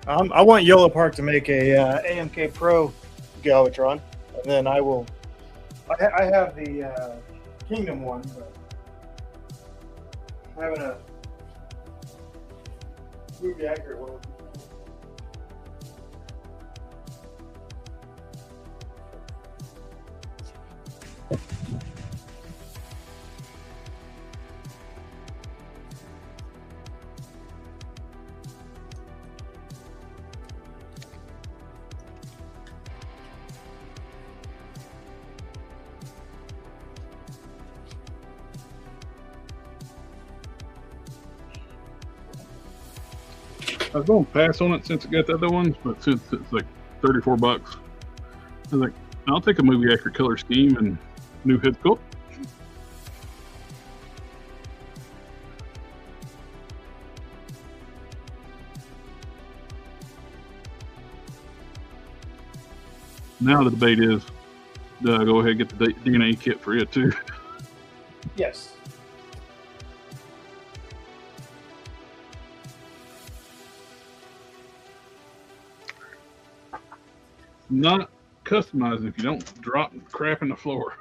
S3: I want Yellow Park to make a AMK Pro Galvatron, and then I will. I have the Kingdom one, but having a movie accurate one.
S1: I was going to pass on it since I got the other ones, but since it's like $34, I was like, I'll take a movie accurate color scheme and new head sculpt. Now the debate is, do I go ahead and get the DNA kit for it too?
S3: Yes.
S1: Not customizing if you don't drop crap in the floor.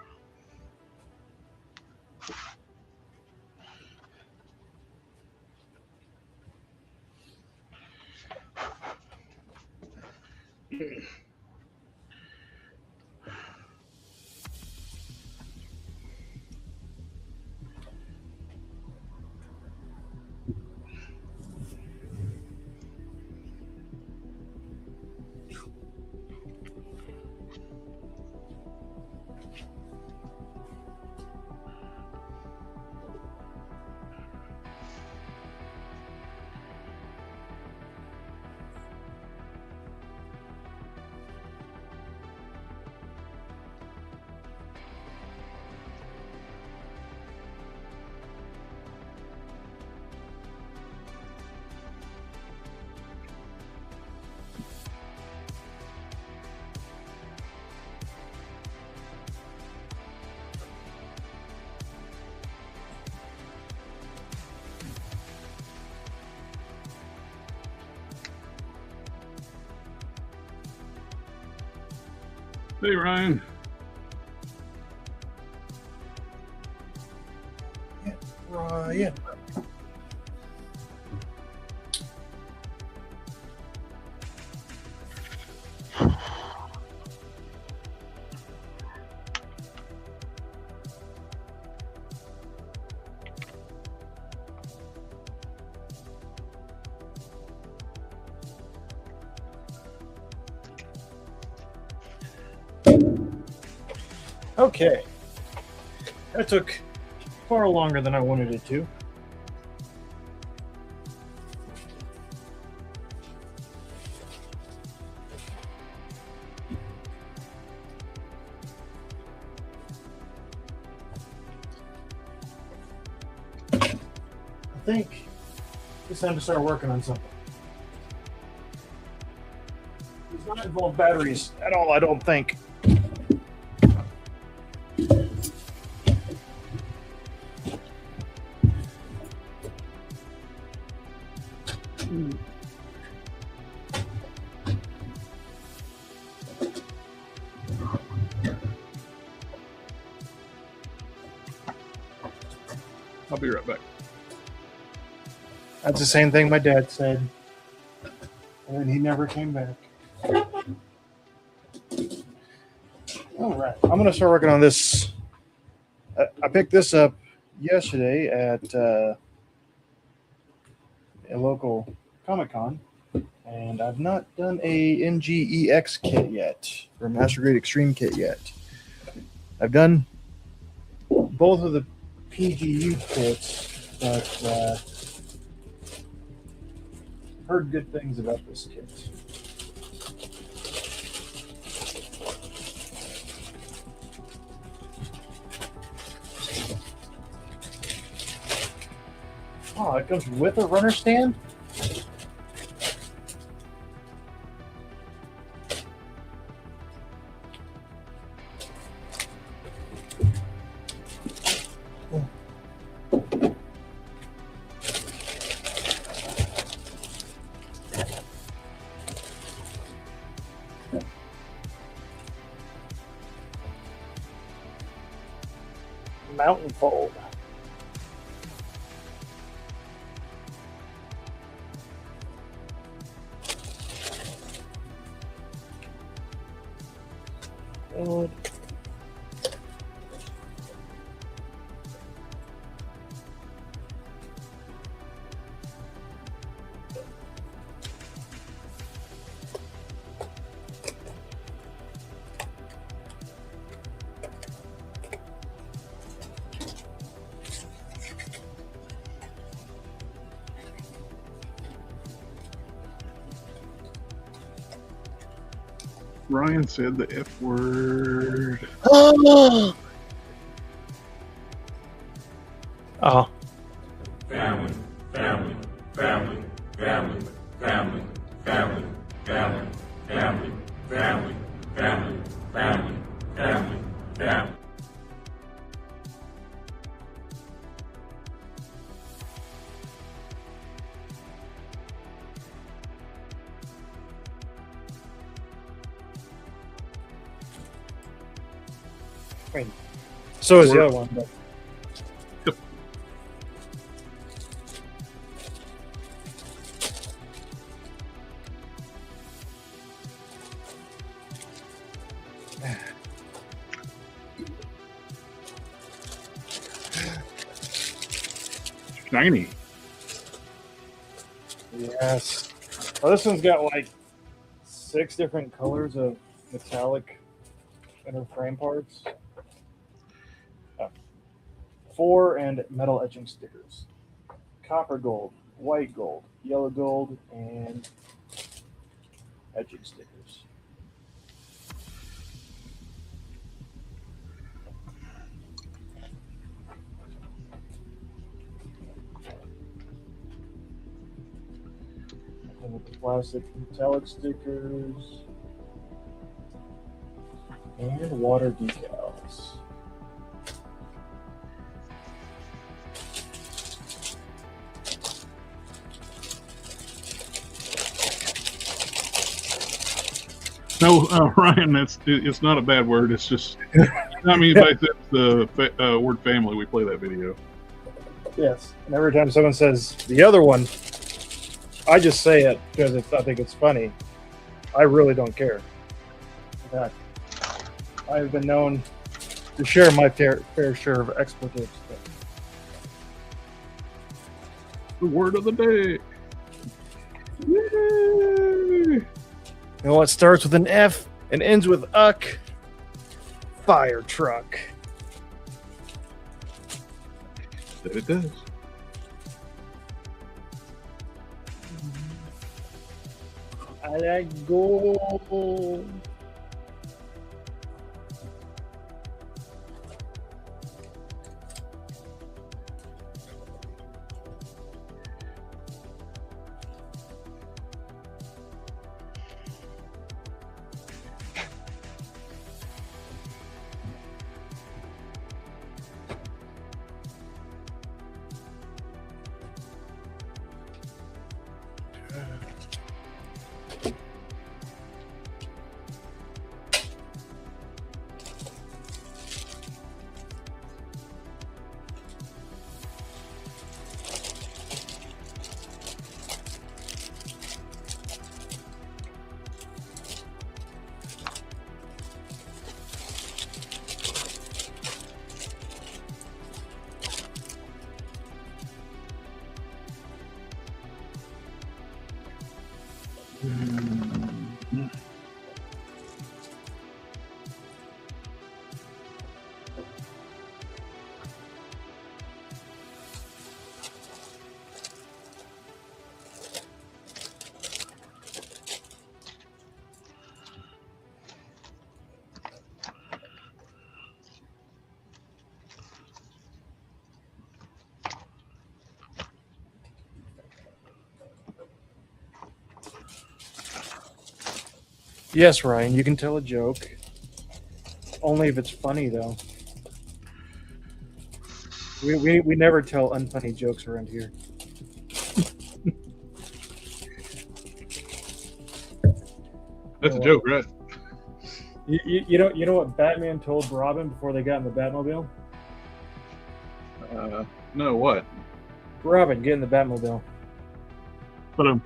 S1: Hey, Ryan.
S3: Ryan. Okay. That took far longer than I wanted it to. I think it's time to start working on something. Does not involve batteries at all, I don't think.
S1: I'll be right back.
S3: That's the same thing my dad said. And then he never came back. All right. I'm going to start working on this. I picked this up yesterday at a local Comic-Con. And I've not done a NGEX kit yet, or Master Grade Extreme kit yet. I've done both of the PGU kits, but heard good things about this kit. Oh, it comes with a runner stand? Mountain fold. Good.
S1: Ryan said the F word.
S3: Oh.
S5: Family, family, family, family, family, family, family, family, family, family, family, family, family.
S3: So is the other one. But...
S1: Yep. Shiny.
S3: Yes. Well, this one's got like 6 different colors of metallic inner frame parts. 4 and metal etching stickers. Copper gold, white gold, yellow gold, and etching stickers. And with the plastic metallic stickers and water decals.
S1: Now, No, Ryan, it's not a bad word. It's just, I mean, if I said the word family, we play that video.
S3: Yes. And every time someone says the other one, I just say it because I think it's funny. I really don't care. In fact, I've been known to share my fair share of expletives.
S1: The word of the day.
S3: Yay! You know what starts with an F and ends with uck? Fire truck.
S1: That it does.
S3: I like gold. Yes, Ryan, you can tell a joke. Only if it's funny, though. We never tell unfunny jokes around here.
S1: That's a joke, right?
S3: You know what Batman told Robin before they got in the Batmobile?
S1: No, what?
S3: Robin, get in the Batmobile.
S1: But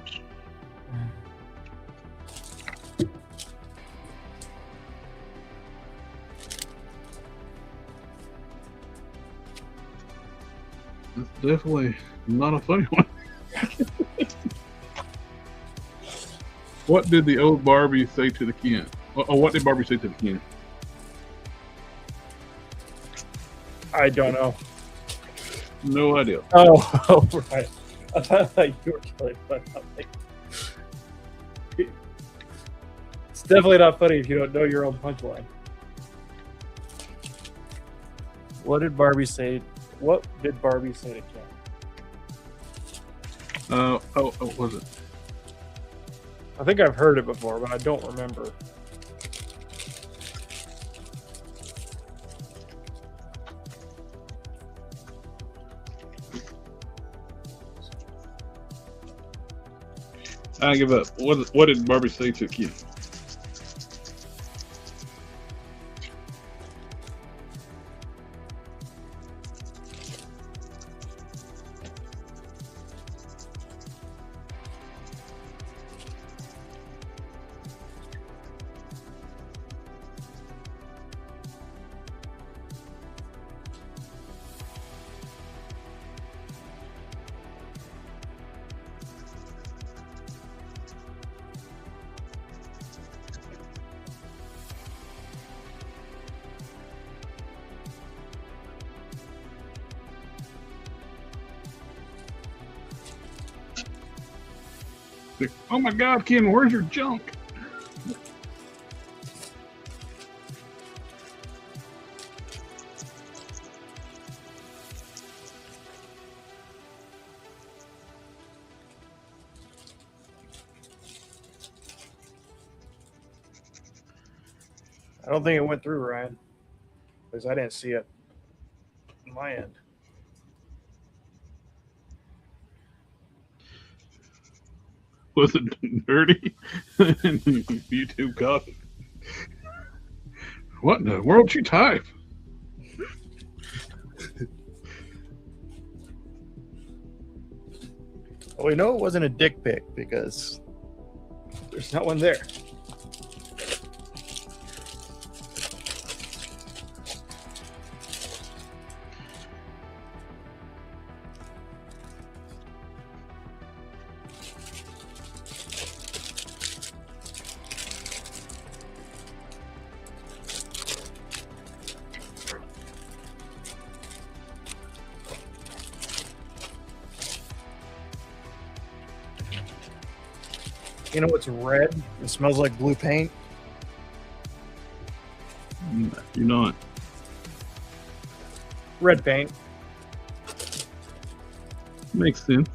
S1: that's definitely not a funny one. What did the old Barbie say to the Ken? Oh, what did Barbie say to the Ken?
S3: I don't know.
S1: No idea.
S3: Oh, right. I thought you were killing fun. It's definitely not funny if you don't know your own punchline. What did Barbie say? What did Barbie say to Ken?
S1: Oh, was it?
S3: I think I've heard it before, but I don't remember.
S1: I give up. What did Barbie say to Ken? Like, oh my God, Ken, where's your junk?
S3: I don't think it went through, Ryan, because I didn't see it on my end.
S1: Was it dirty? YouTube caught it. What in the world you type?
S3: Well, we know it wasn't a dick pic because there's not one there. You know what's red? It smells like blue paint.
S1: You're not.
S3: Red paint.
S1: Makes sense.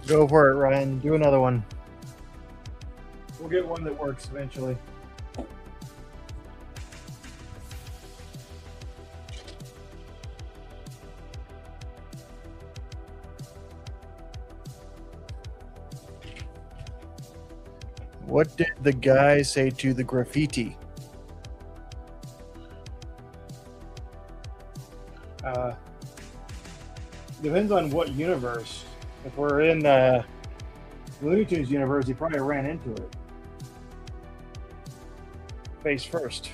S3: Go for it, Ryan. Do another one. We'll get one that works eventually. What did the guy say to the graffiti? Depends on what universe. If we're in Looney Tunes universe, he probably ran into it. Face first.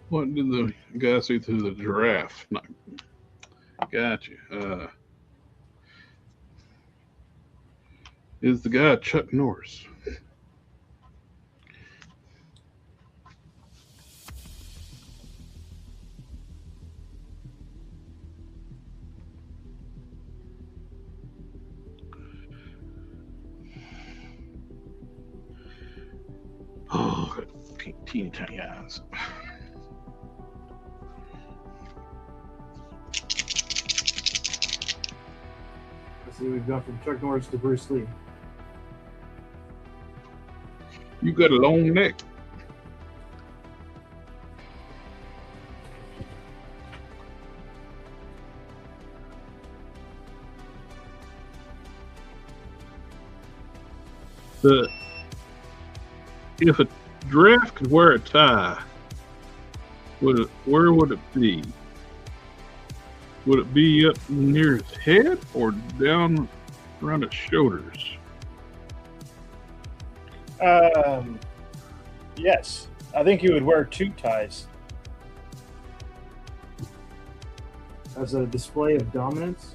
S1: What did the guy say to the giraffe? No. Gotcha. Is the guy Chuck Norris? Oh, teeny tiny eyes.
S3: Let's see, we've gone from Chuck Norris to Bruce Lee.
S1: You got a long neck. If a giraffe could wear a tie, where would it be? Would it be up near his head or down around his shoulders?
S3: Yes. I think he would wear two ties. As a display of dominance.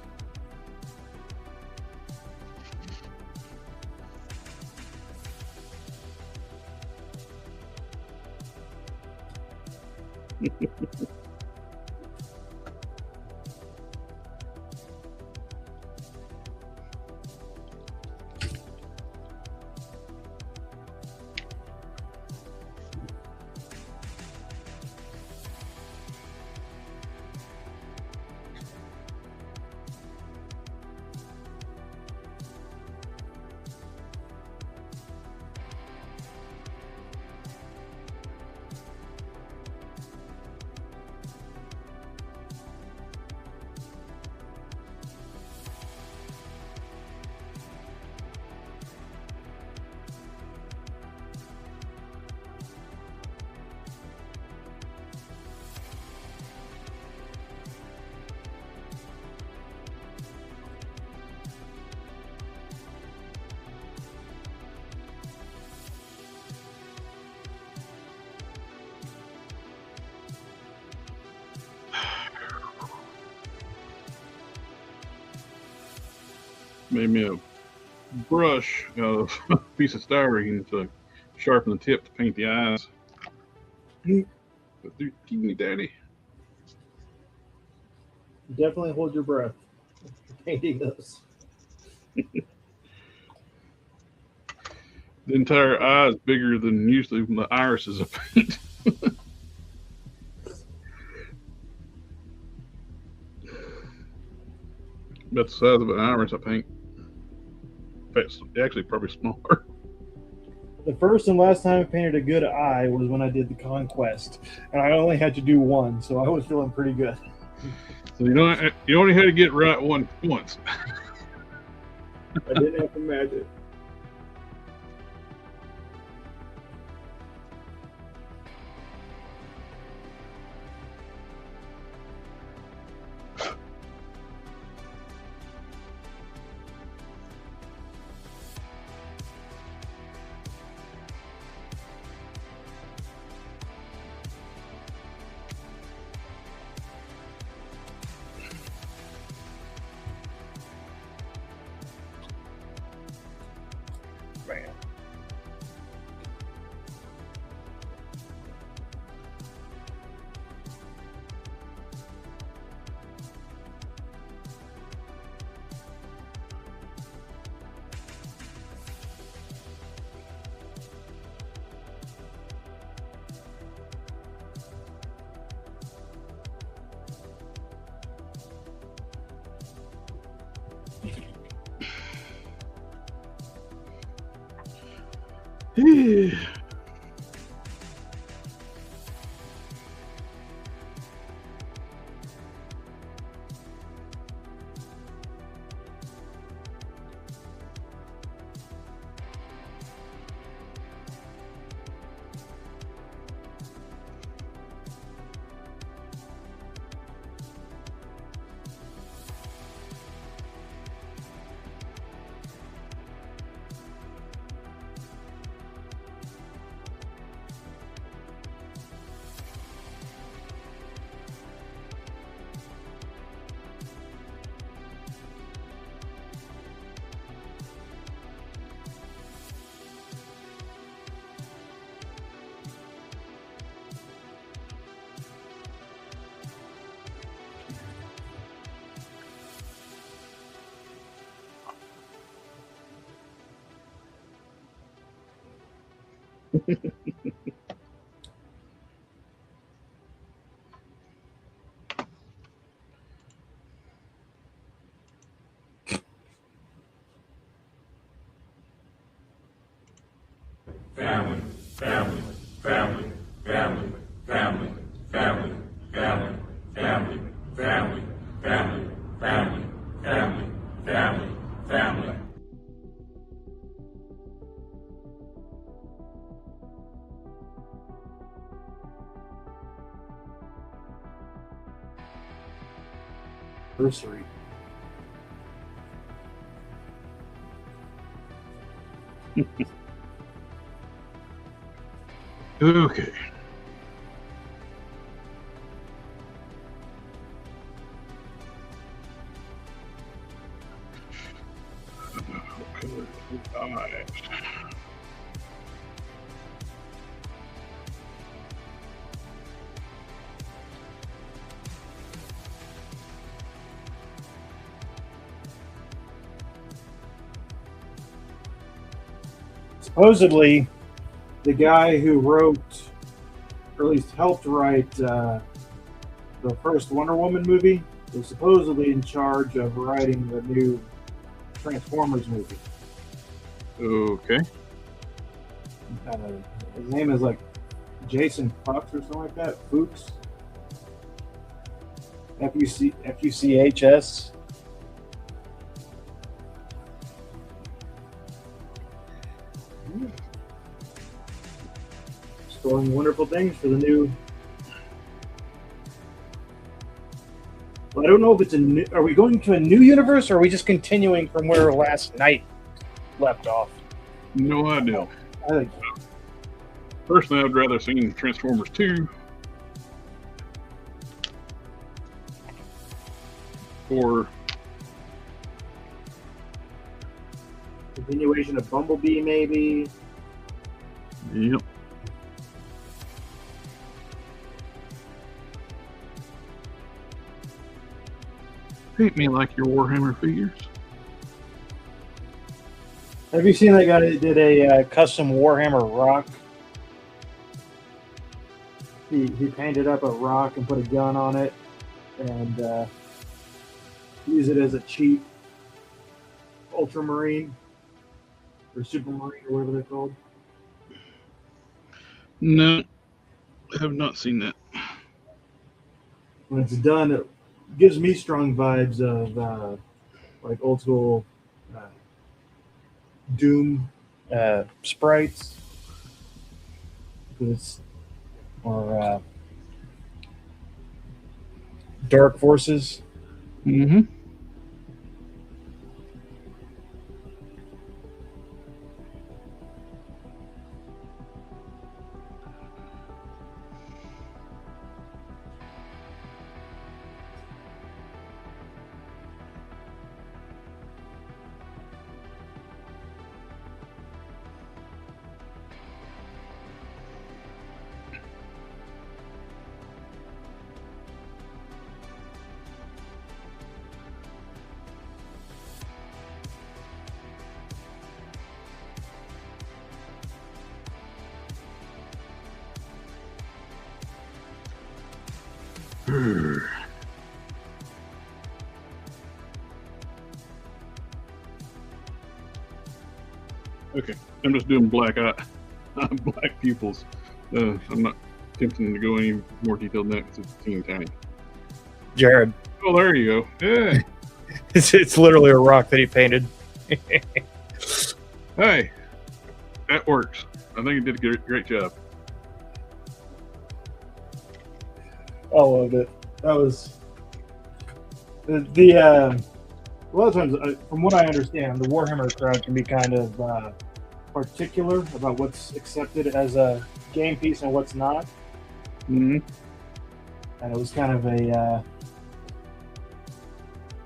S1: made me a brush out of a piece of styrene to sharpen the tip to paint the eyes. But teeny daddy.
S3: Definitely hold your breath painting those.
S1: The entire eye is bigger than usually the irises of paint. About the size of an iris, I paint. In fact, it's actually probably smaller.
S3: The first and last time I painted a good eye was when I did the Conquest, and I only had to do one, so I was feeling pretty good.
S1: So you only had to get right once.
S3: I didn't have to match it.
S4: Man.
S5: Family, family, family, family, family, family, family, family, family, family, family, family, family, family.
S3: Anniversary.
S1: Okay. Alright.
S3: Supposedly, the guy who wrote, or at least helped write, the first Wonder Woman movie is supposedly in charge of writing the new Transformers movie.
S1: Okay.
S3: His name is like Jason Fuchs or something like that. Fuchs. Fuchs. Scoring wonderful things for the new. Well, I don't know if it's a new. Are we going to a new universe, or are we just continuing from where last night left off?
S1: No idea.
S3: I think
S1: Personally, I'd rather seen Transformers 2 or
S3: continuation of Bumblebee, maybe.
S1: Yep. Paint me like your Warhammer figures.
S3: Have you seen that guy that did a custom Warhammer rock? He painted up a rock and put a gun on it and used it as a cheap Ultramarine or Supermarine or whatever they're called.
S1: No, I have not seen that.
S3: When it's done, it gives me strong vibes of like old school Doom sprites. Or Dark Forces.
S1: Mm-hmm. Okay, I'm just doing black black pupils. I'm not attempting to go any more detailed than that because it's teeny tiny.
S2: Jared.
S1: Oh, there you go. Yeah.
S2: It's literally a rock that he painted.
S1: Hey, that works. I think you did a great job.
S3: I loved it. That was the a lot of times, from what I understand, the Warhammer crowd can be kind of particular about what's accepted as a game piece and what's not.
S1: Mm-hmm.
S3: And it was kind of a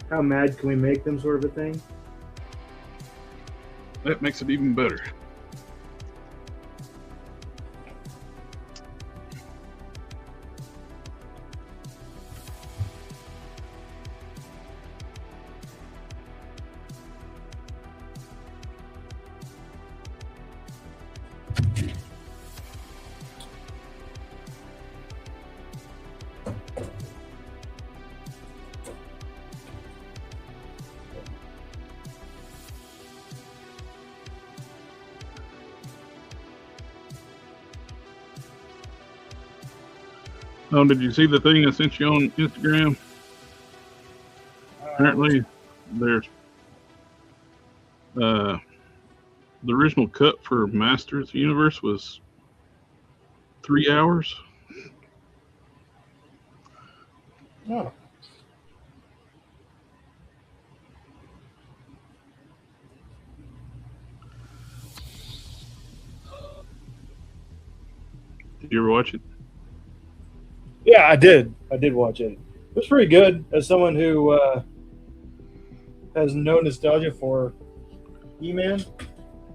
S3: how mad can we make them sort of a thing.
S1: That makes it even better. Oh, did you see the thing I sent you on Instagram? Apparently, there's the original cut for Masters of the Universe was 3 hours.
S3: Oh.
S1: Did you ever watch it?
S3: Yeah, I did. I did watch it. It was pretty good. As someone who has no nostalgia for He-Man,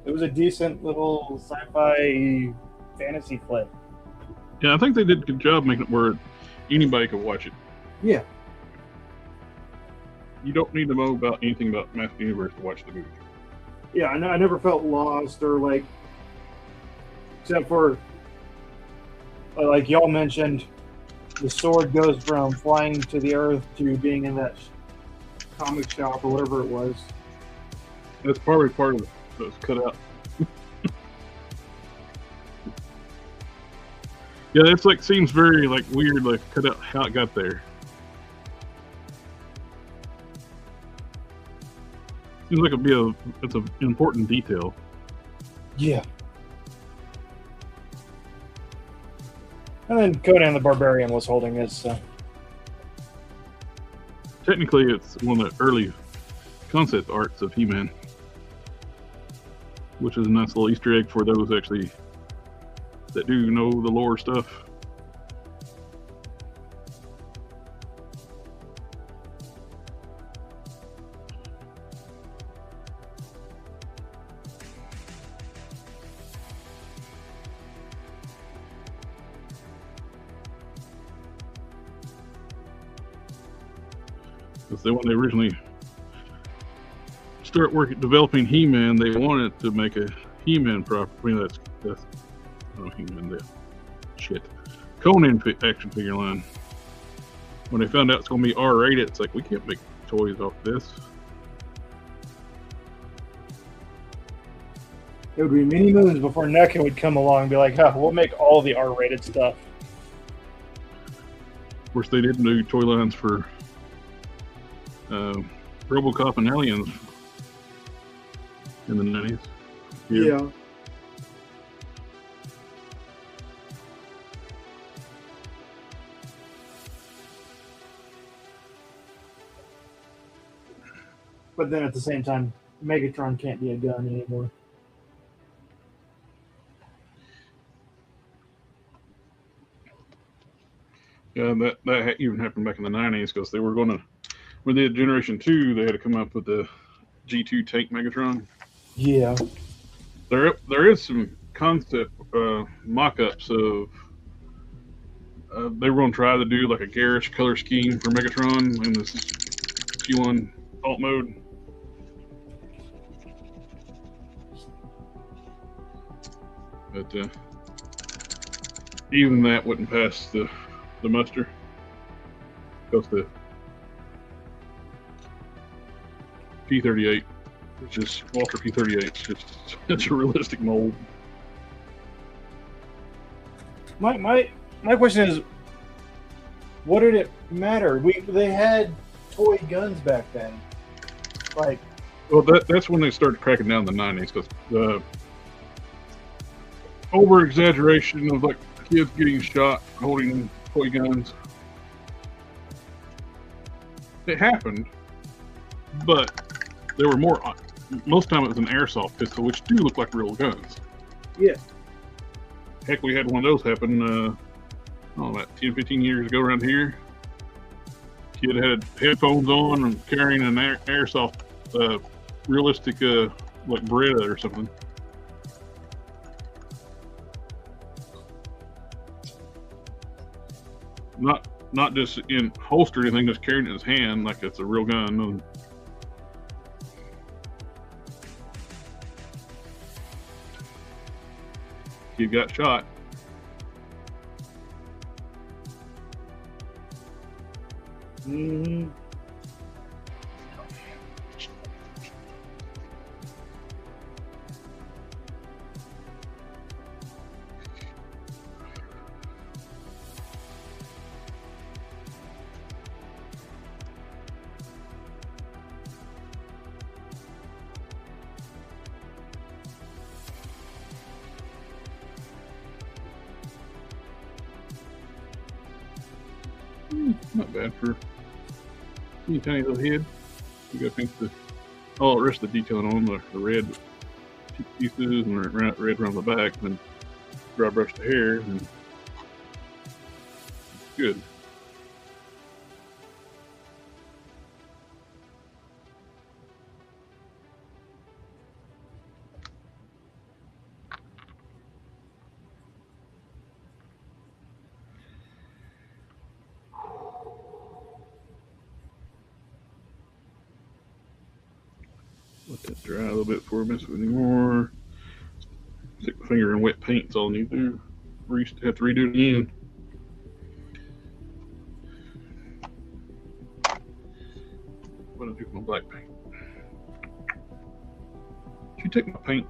S3: it was a decent little sci-fi fantasy flick.
S1: Yeah, I think they did a good job making it where anybody could watch it.
S3: Yeah.
S1: You don't need to know about anything about Masters of the Universe to watch the movie.
S3: Yeah, I never felt lost or like, except for, like y'all mentioned, the sword goes from flying to the earth to being in that comic shop or whatever it was.
S1: That's probably part of it that was cut out. Yeah, it's like seems very like weird, like cut out how it got there. Seems like it's an important detail.
S3: Yeah. And then Conan the Barbarian was holding his.
S1: Technically, it's one of the early concept arts of He-Man, which is a nice little Easter egg for those actually that do know the lore stuff. Because when they originally start developing He-Man, they wanted to make a He-Man property. I mean, that's no He-Man. That shit. Conan action figure line. When they found out it's going to be R-rated, it's like, we can't make toys off this.
S2: It would be many moons before NECA would come along and be like, huh, we'll make all the R-rated stuff.
S1: Of course, they didn't do toy lines for RoboCop and Aliens in the 90s.
S3: Yeah.
S2: But then at the same time, Megatron can't be a gun anymore.
S1: Yeah, that even happened back in the 90s because they were going to, when they did Generation 2, they had to come up with the G2 Tank Megatron.
S3: Yeah.
S1: There is some concept mock-ups of they were going to try to do like a garish color scheme for Megatron in this G1 alt mode. But even that wouldn't pass the muster. Because the P-38, which is Walter P-38, it's a realistic mold.
S2: My question is, what did it matter? They had toy guns back then. Like,
S1: well, that's when they started cracking down in the 90s, because the over exaggeration of like kids getting shot holding toy guns. It happened, but there were more. Most time it was an airsoft pistol, which do look like real guns.
S3: Yeah.
S1: Heck, we had one of those happen, about 10, 15 years ago around here. Kid had headphones on and carrying an airsoft, realistic, like Beretta or something. Not just in holster or anything, just carrying it in his hand like it's a real gun. And he got shot.
S3: Mm-hmm.
S1: Not bad for a tiny little head. You got to paint all the rest of the detailing on the red pieces and red around the back, and then dry brush the hair, and it's good. Let that dry a little bit before we mess with it anymore. Stick my finger in wet paint, that's all I need to do. Have to redo it again. What did I do with my black paint? Did you take my paint?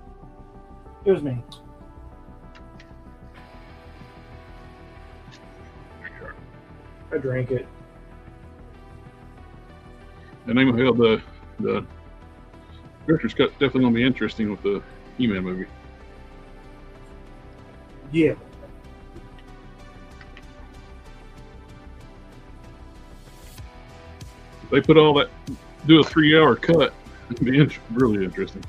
S2: it was me. I drank it.
S1: The name of hell, the director's cut's definitely going to be interesting with the He-Man movie.
S3: Yeah.
S1: If they put all that, do a 3-hour cut, it'd be really interesting.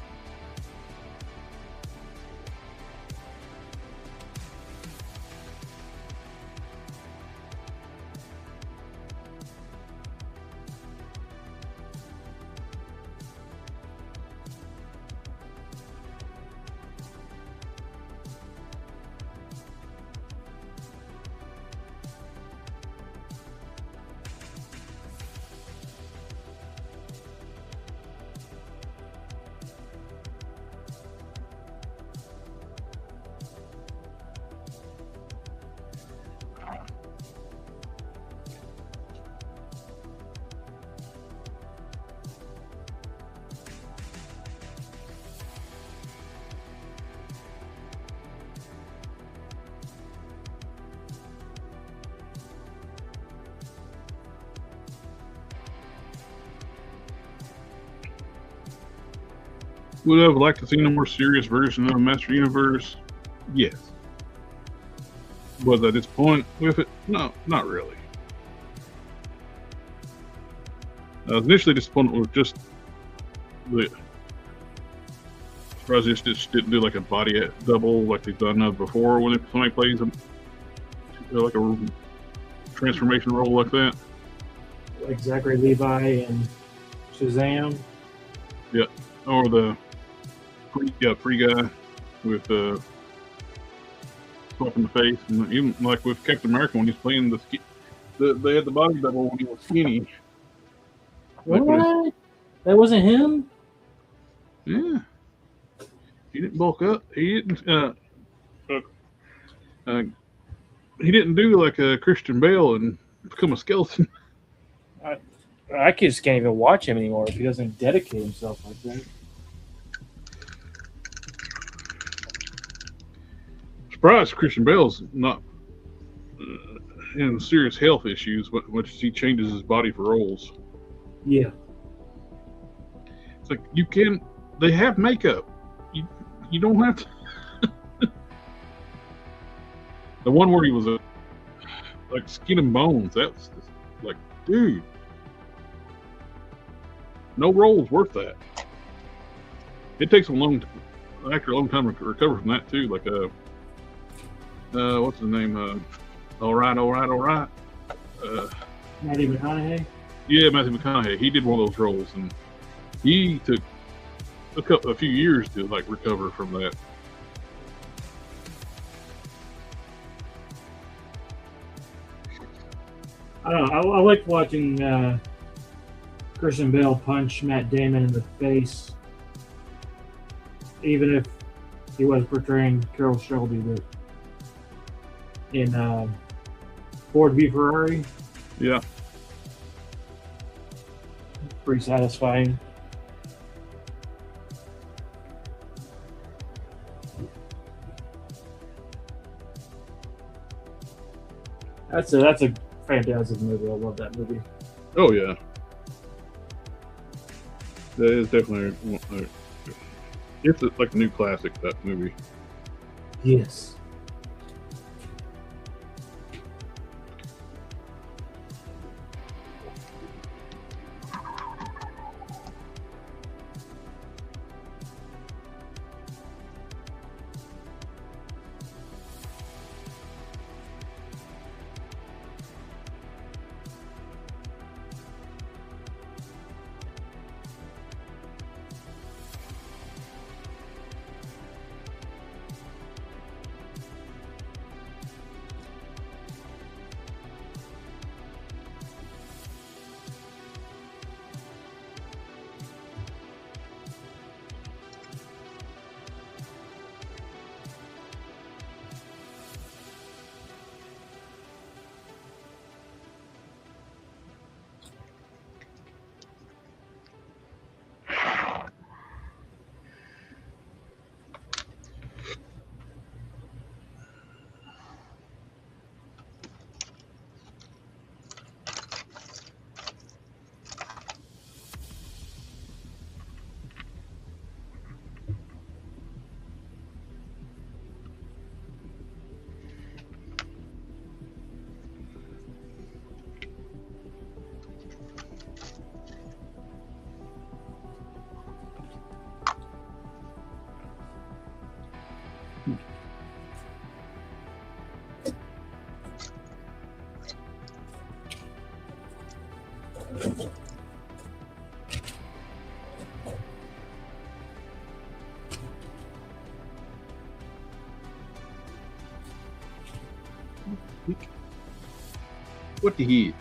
S1: Would I have liked to see a more serious version of Master Universe? Yes. Was I disappointed with it? No, not really. I was initially disappointed with just the. Surprised they just didn't do like a body double like they've done before when somebody plays like a transformation role like that.
S3: Like Zachary Levi and Shazam.
S1: Yeah, or the free guy with swapping the face, and even like with Captain America when he's playing they had the body double when he was skinny.
S3: What? That wasn't him?
S1: Yeah, he didn't bulk up. He didn't. He didn't do like a Christian Bale and become a skeleton.
S3: I just can't even watch him anymore if he doesn't dedicate himself like that.
S1: Surprised Christian Bale's not in serious health issues, which he changes his body for roles.
S3: Yeah.
S1: It's like they have makeup. You don't have to. The one where he was like skin and bones, that's just like, dude, no role's worth that. It takes an actor a long time to recover from that too. Like what's his name? All right.
S3: Matthew McConaughey?
S1: Yeah, Matthew McConaughey. He did one of those roles, and he took a few years to like recover from that.
S3: I don't know. I liked watching Christian Bale punch Matt Damon in the face, even if he was portraying Carol Shelby, but in Ford v Ferrari.
S1: Yeah.
S3: Pretty satisfying. That's a fantastic movie. I love that movie.
S1: Oh yeah. That is definitely. It's like a new classic, that movie.
S3: Yes.
S1: What the heat?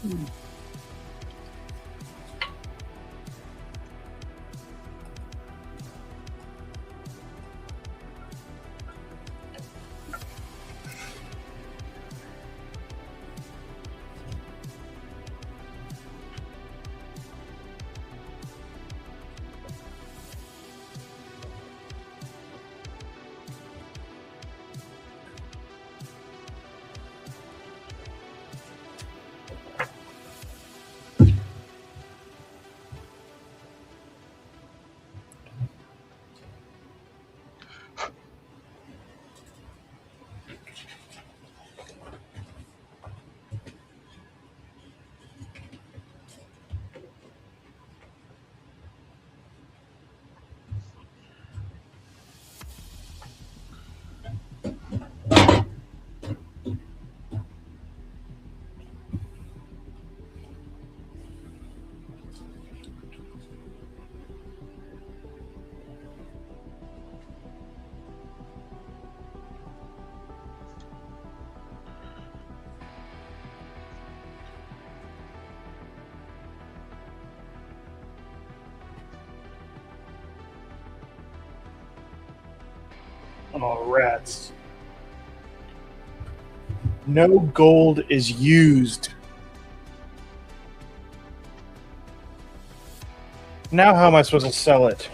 S3: Oh, rats. No gold is used. Now how am I supposed to sell it?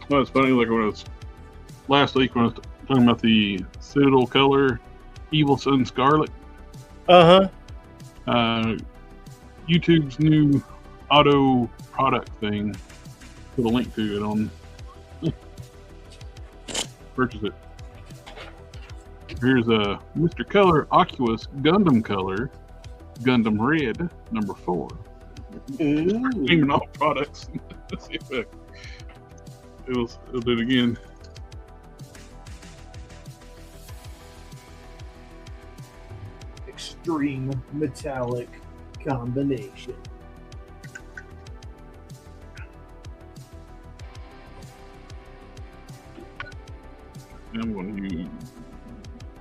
S1: Well, it's funny, like when it was last week when I was talking about the Citadel color Evil Sun Scarlet, YouTube's new auto product thing. Put a link to it on. Purchase it. Here's a Mr. Color Oculus Gundam Color Gundam Red number 4. Naming all products. Let's see if it'll do it again.
S3: Extreme metallic combination.
S1: I'm going to use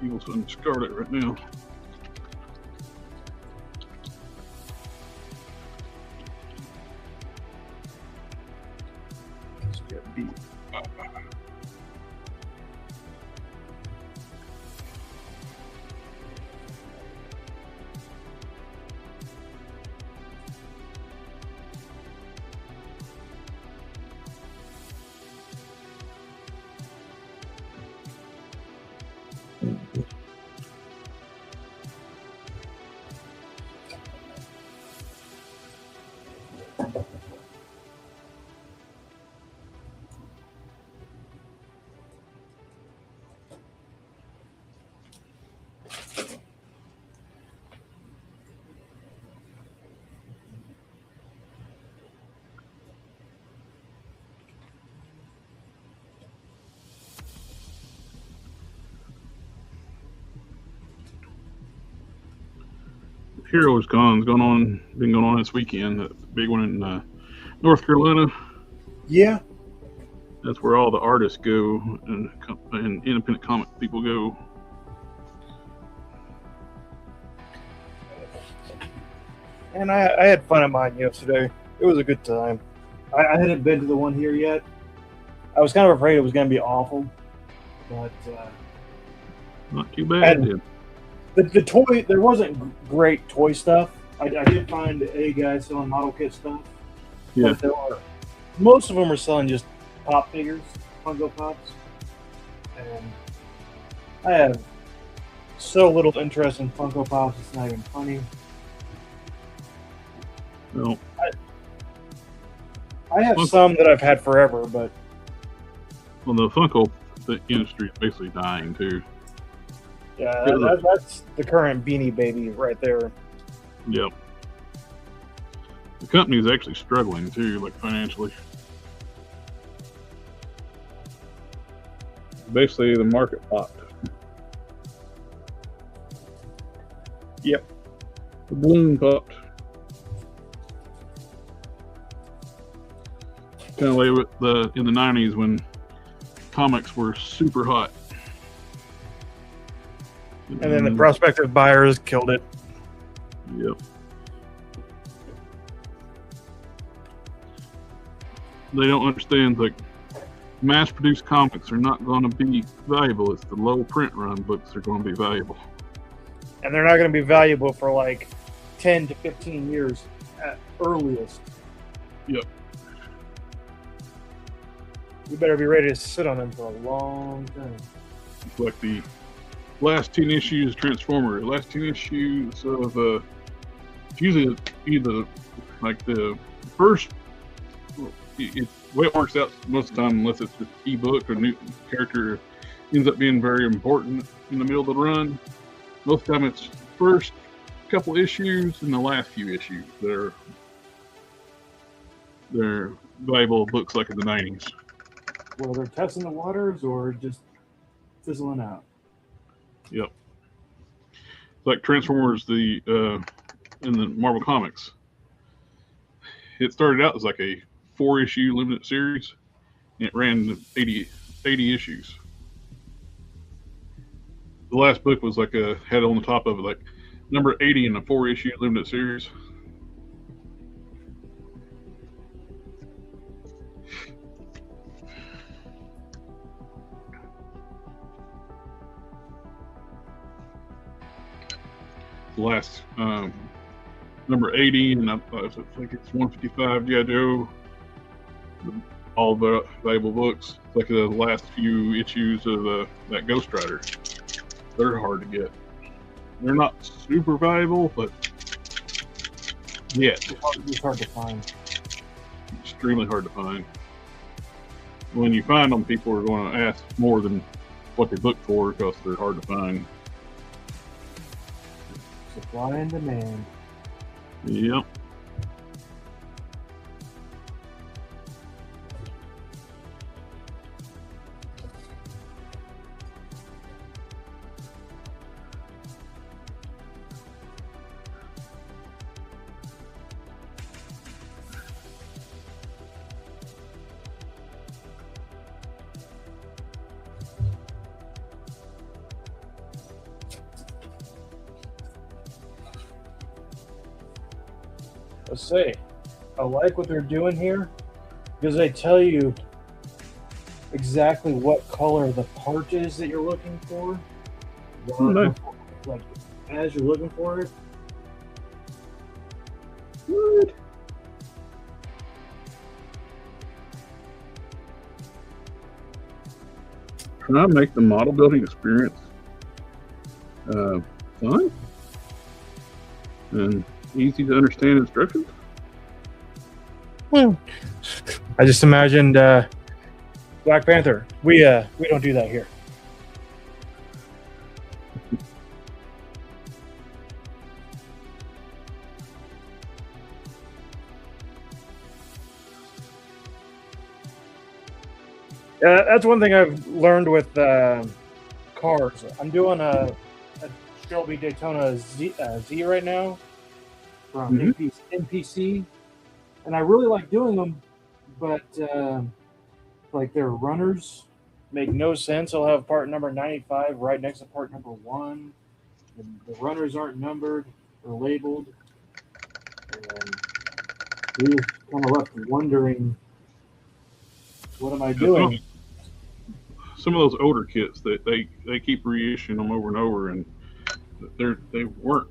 S1: Evil Sun Scarlet right now.
S3: Let's get beat.
S1: Heroes Con's been going on this weekend. That big one in North Carolina.
S3: Yeah.
S1: That's where all the artists go and independent comic people go.
S3: And I had fun at mine yesterday. It was a good time. I hadn't been to the one here yet. I was kind of afraid it was going to be awful, but
S1: not too bad.
S3: The toy, there wasn't great toy stuff. I did find a guy selling model kit stuff.
S1: Yeah.
S3: But most of them are selling just pop figures, Funko Pops. And I have so little interest in Funko Pops, it's not even funny.
S1: No.
S3: I have some that I've had forever, but...
S1: Well, the industry is basically dying, too.
S3: Yeah, that's the current Beanie Baby right there.
S1: Yep. The company's actually struggling, too, like financially. Basically, the market popped.
S3: Yep.
S1: The balloon popped. kind of way with in the 90s when comics were super hot.
S2: And then the prospective buyers killed it.
S1: Yep. They don't understand, like, mass-produced comics are not going to be valuable. It's the low print run books that are going to be valuable.
S2: And they're not going to be valuable for like 10 to 15 years at earliest.
S1: Yep.
S2: You better be ready to sit on them for a long time.
S1: It's like the last 10 issues of Transformers, last 10 issues of, it's usually either like the first, it's the way it works out most of the time, unless it's just an ebook or new character ends up being very important in the middle of the run. Most of the time it's first couple issues and the last few issues. They're valuable books like in the 90s.
S3: Well, they're testing the waters or just fizzling out.
S1: Yep. It's like Transformers, in the Marvel Comics. It started out as like a 4-issue limited series, and it ran 80 issues. The last book was like had on the top of it like number 80 in a 4-issue limited series. The last number 80, and I think it's 155 G.I. Joe. All the valuable books. It's like the last few issues of that Ghost Rider. They're hard to get. They're not super valuable, but yeah,
S3: It's hard to find.
S1: extremely hard to find. When you find them, people are going to ask more than what they look for because they're hard to find.
S3: Supply and demand.
S1: Yep.
S3: Let's see. I like what they're doing here because they tell you exactly what color the part is that you're looking for.
S1: Nice.
S3: Like as you're looking for it.
S1: What? Can I make the model building experience fun and easy to understand instructions?
S2: Well, I just imagined Black Panther. We don't do that here. That's one thing I've learned with cars. I'm doing a Shelby Daytona Z right now from NPC, and I really like doing them, but like their runners make no sense. I'll have part number 95 right next to part number 1. And the runners aren't numbered or labeled, and we just kind of left wondering, what am I doing?
S1: Some of those older kits that they keep reissuing them over and over, and they weren't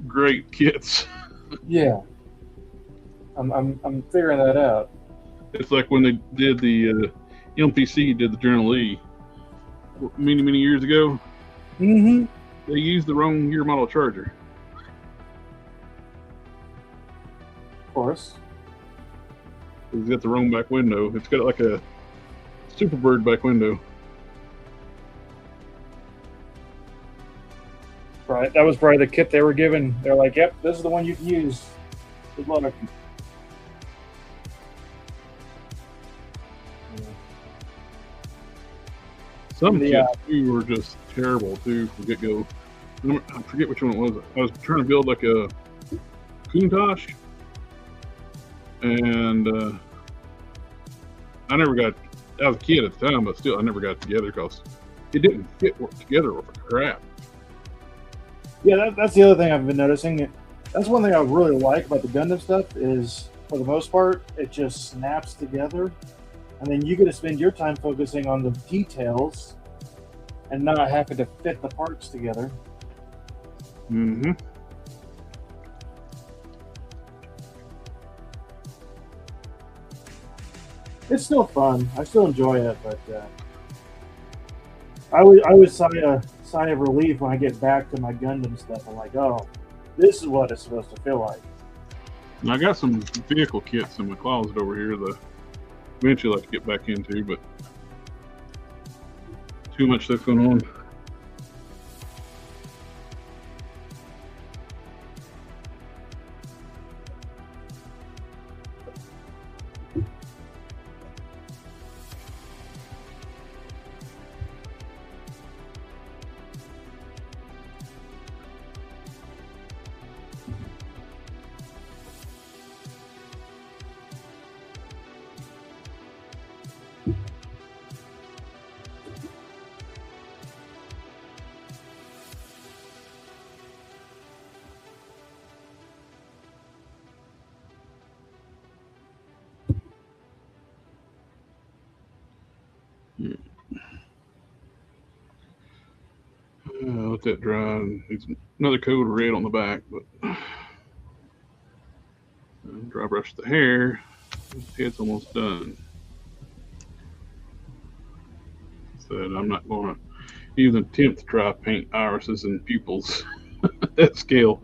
S1: great kits.
S3: Yeah, I'm figuring that out.
S1: It's like when they did the MPC did the Journal Lee many years ago.
S2: Mm-hmm.
S1: They used the wrong year model charger.
S3: Of course.
S1: It's got the wrong back window. It's got like a Superbird back window.
S2: Right, that was probably the kit they were given. They're like, "Yep, this is the one you can use." Good luck.
S1: Some kits too were just terrible too from get go. I forget which one it was. I was trying to build like a Countach, and I never got. I was a kid at the time, but still, I never got together because it didn't fit work together with crap.
S3: Yeah, that's the other thing I've been noticing. That's one thing I really like about the Gundam stuff is, for the most part, it just snaps together, and then you get to spend your time focusing on the details and not having to fit the parts together.
S1: Mm-hmm.
S3: It's still fun. I still enjoy it, but I always sigh of relief when I get back to my Gundam stuff. I'm like, oh, this is what it's supposed to feel like.
S1: I got some vehicle kits in my closet over here that eventually I'd like to get back into, but too much stuff going on. Let that dry. Needs another coat of red on the back, but dry brush the hair. His head's almost done. Said I'm not going to even attempt to try paint irises and pupils at scale.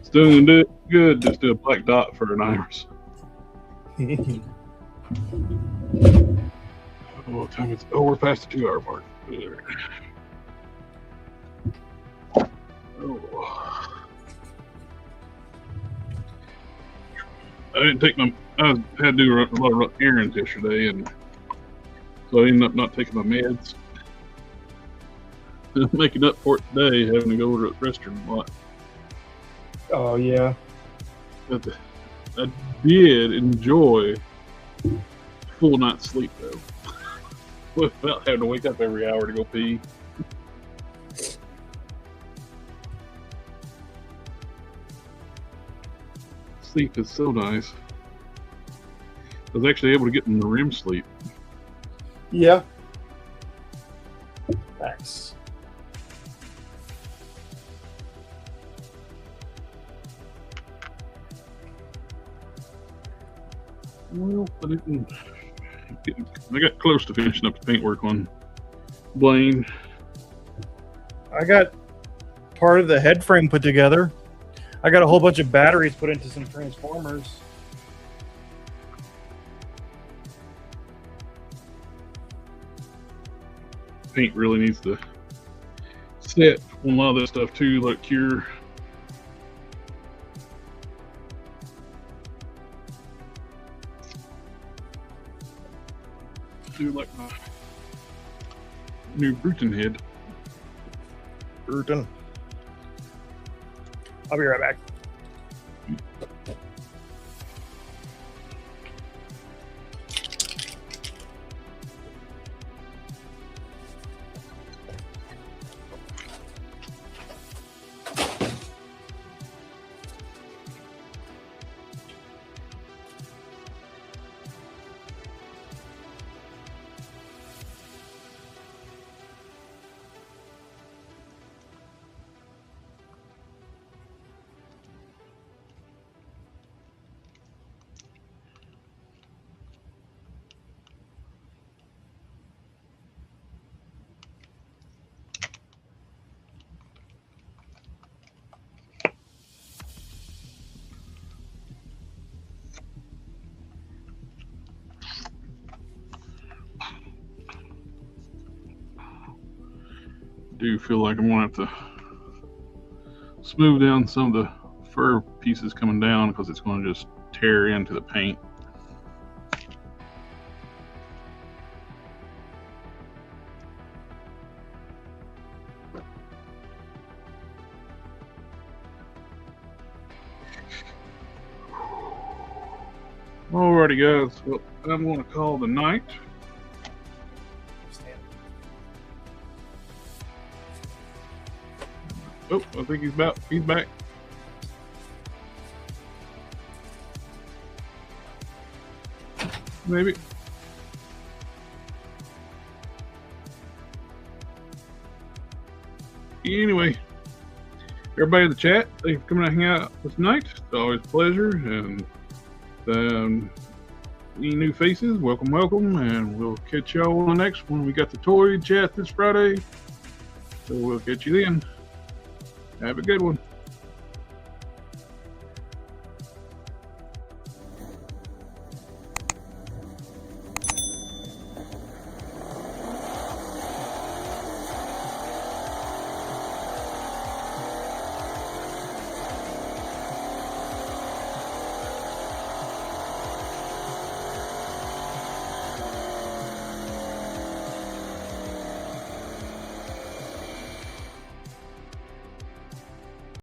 S1: Still gonna do it good. Just do a black dot for an iris. Oh, what time is it? Oh, we're past the 2-hour mark. Oh. I didn't take my. I had to do a lot of errands yesterday, and so I ended up not taking my meds. Making up for it today, having to go to the restroom a lot.
S3: Oh yeah.
S1: But I did enjoy full night's sleep though, without having to wake up every hour to go pee. Sleep is so nice. I was actually able to get in the REM sleep.
S3: Yeah. Thanks.
S1: Well, I didn't. I got close to finishing up the paintwork on Blaine.
S2: I got part of the head frame put together. I got a whole bunch of batteries put into some transformers.
S1: Paint really needs to set on a lot of this stuff too, like cure. Do like my new Bruton head.
S2: Bruton. I'll be right back.
S1: Do feel like I'm gonna have to smooth down some of the fur pieces coming down because it's going to just tear into the paint. Alrighty, guys. Well, I'm going to call the night. Oh, I think he's back. Maybe. Anyway, everybody in the chat, thank you for coming out and hang out this night. It's always a pleasure. And any new faces, welcome, and we'll catch y'all on the next one. We got the toy chat this Friday, so we'll catch you then. Have a good one.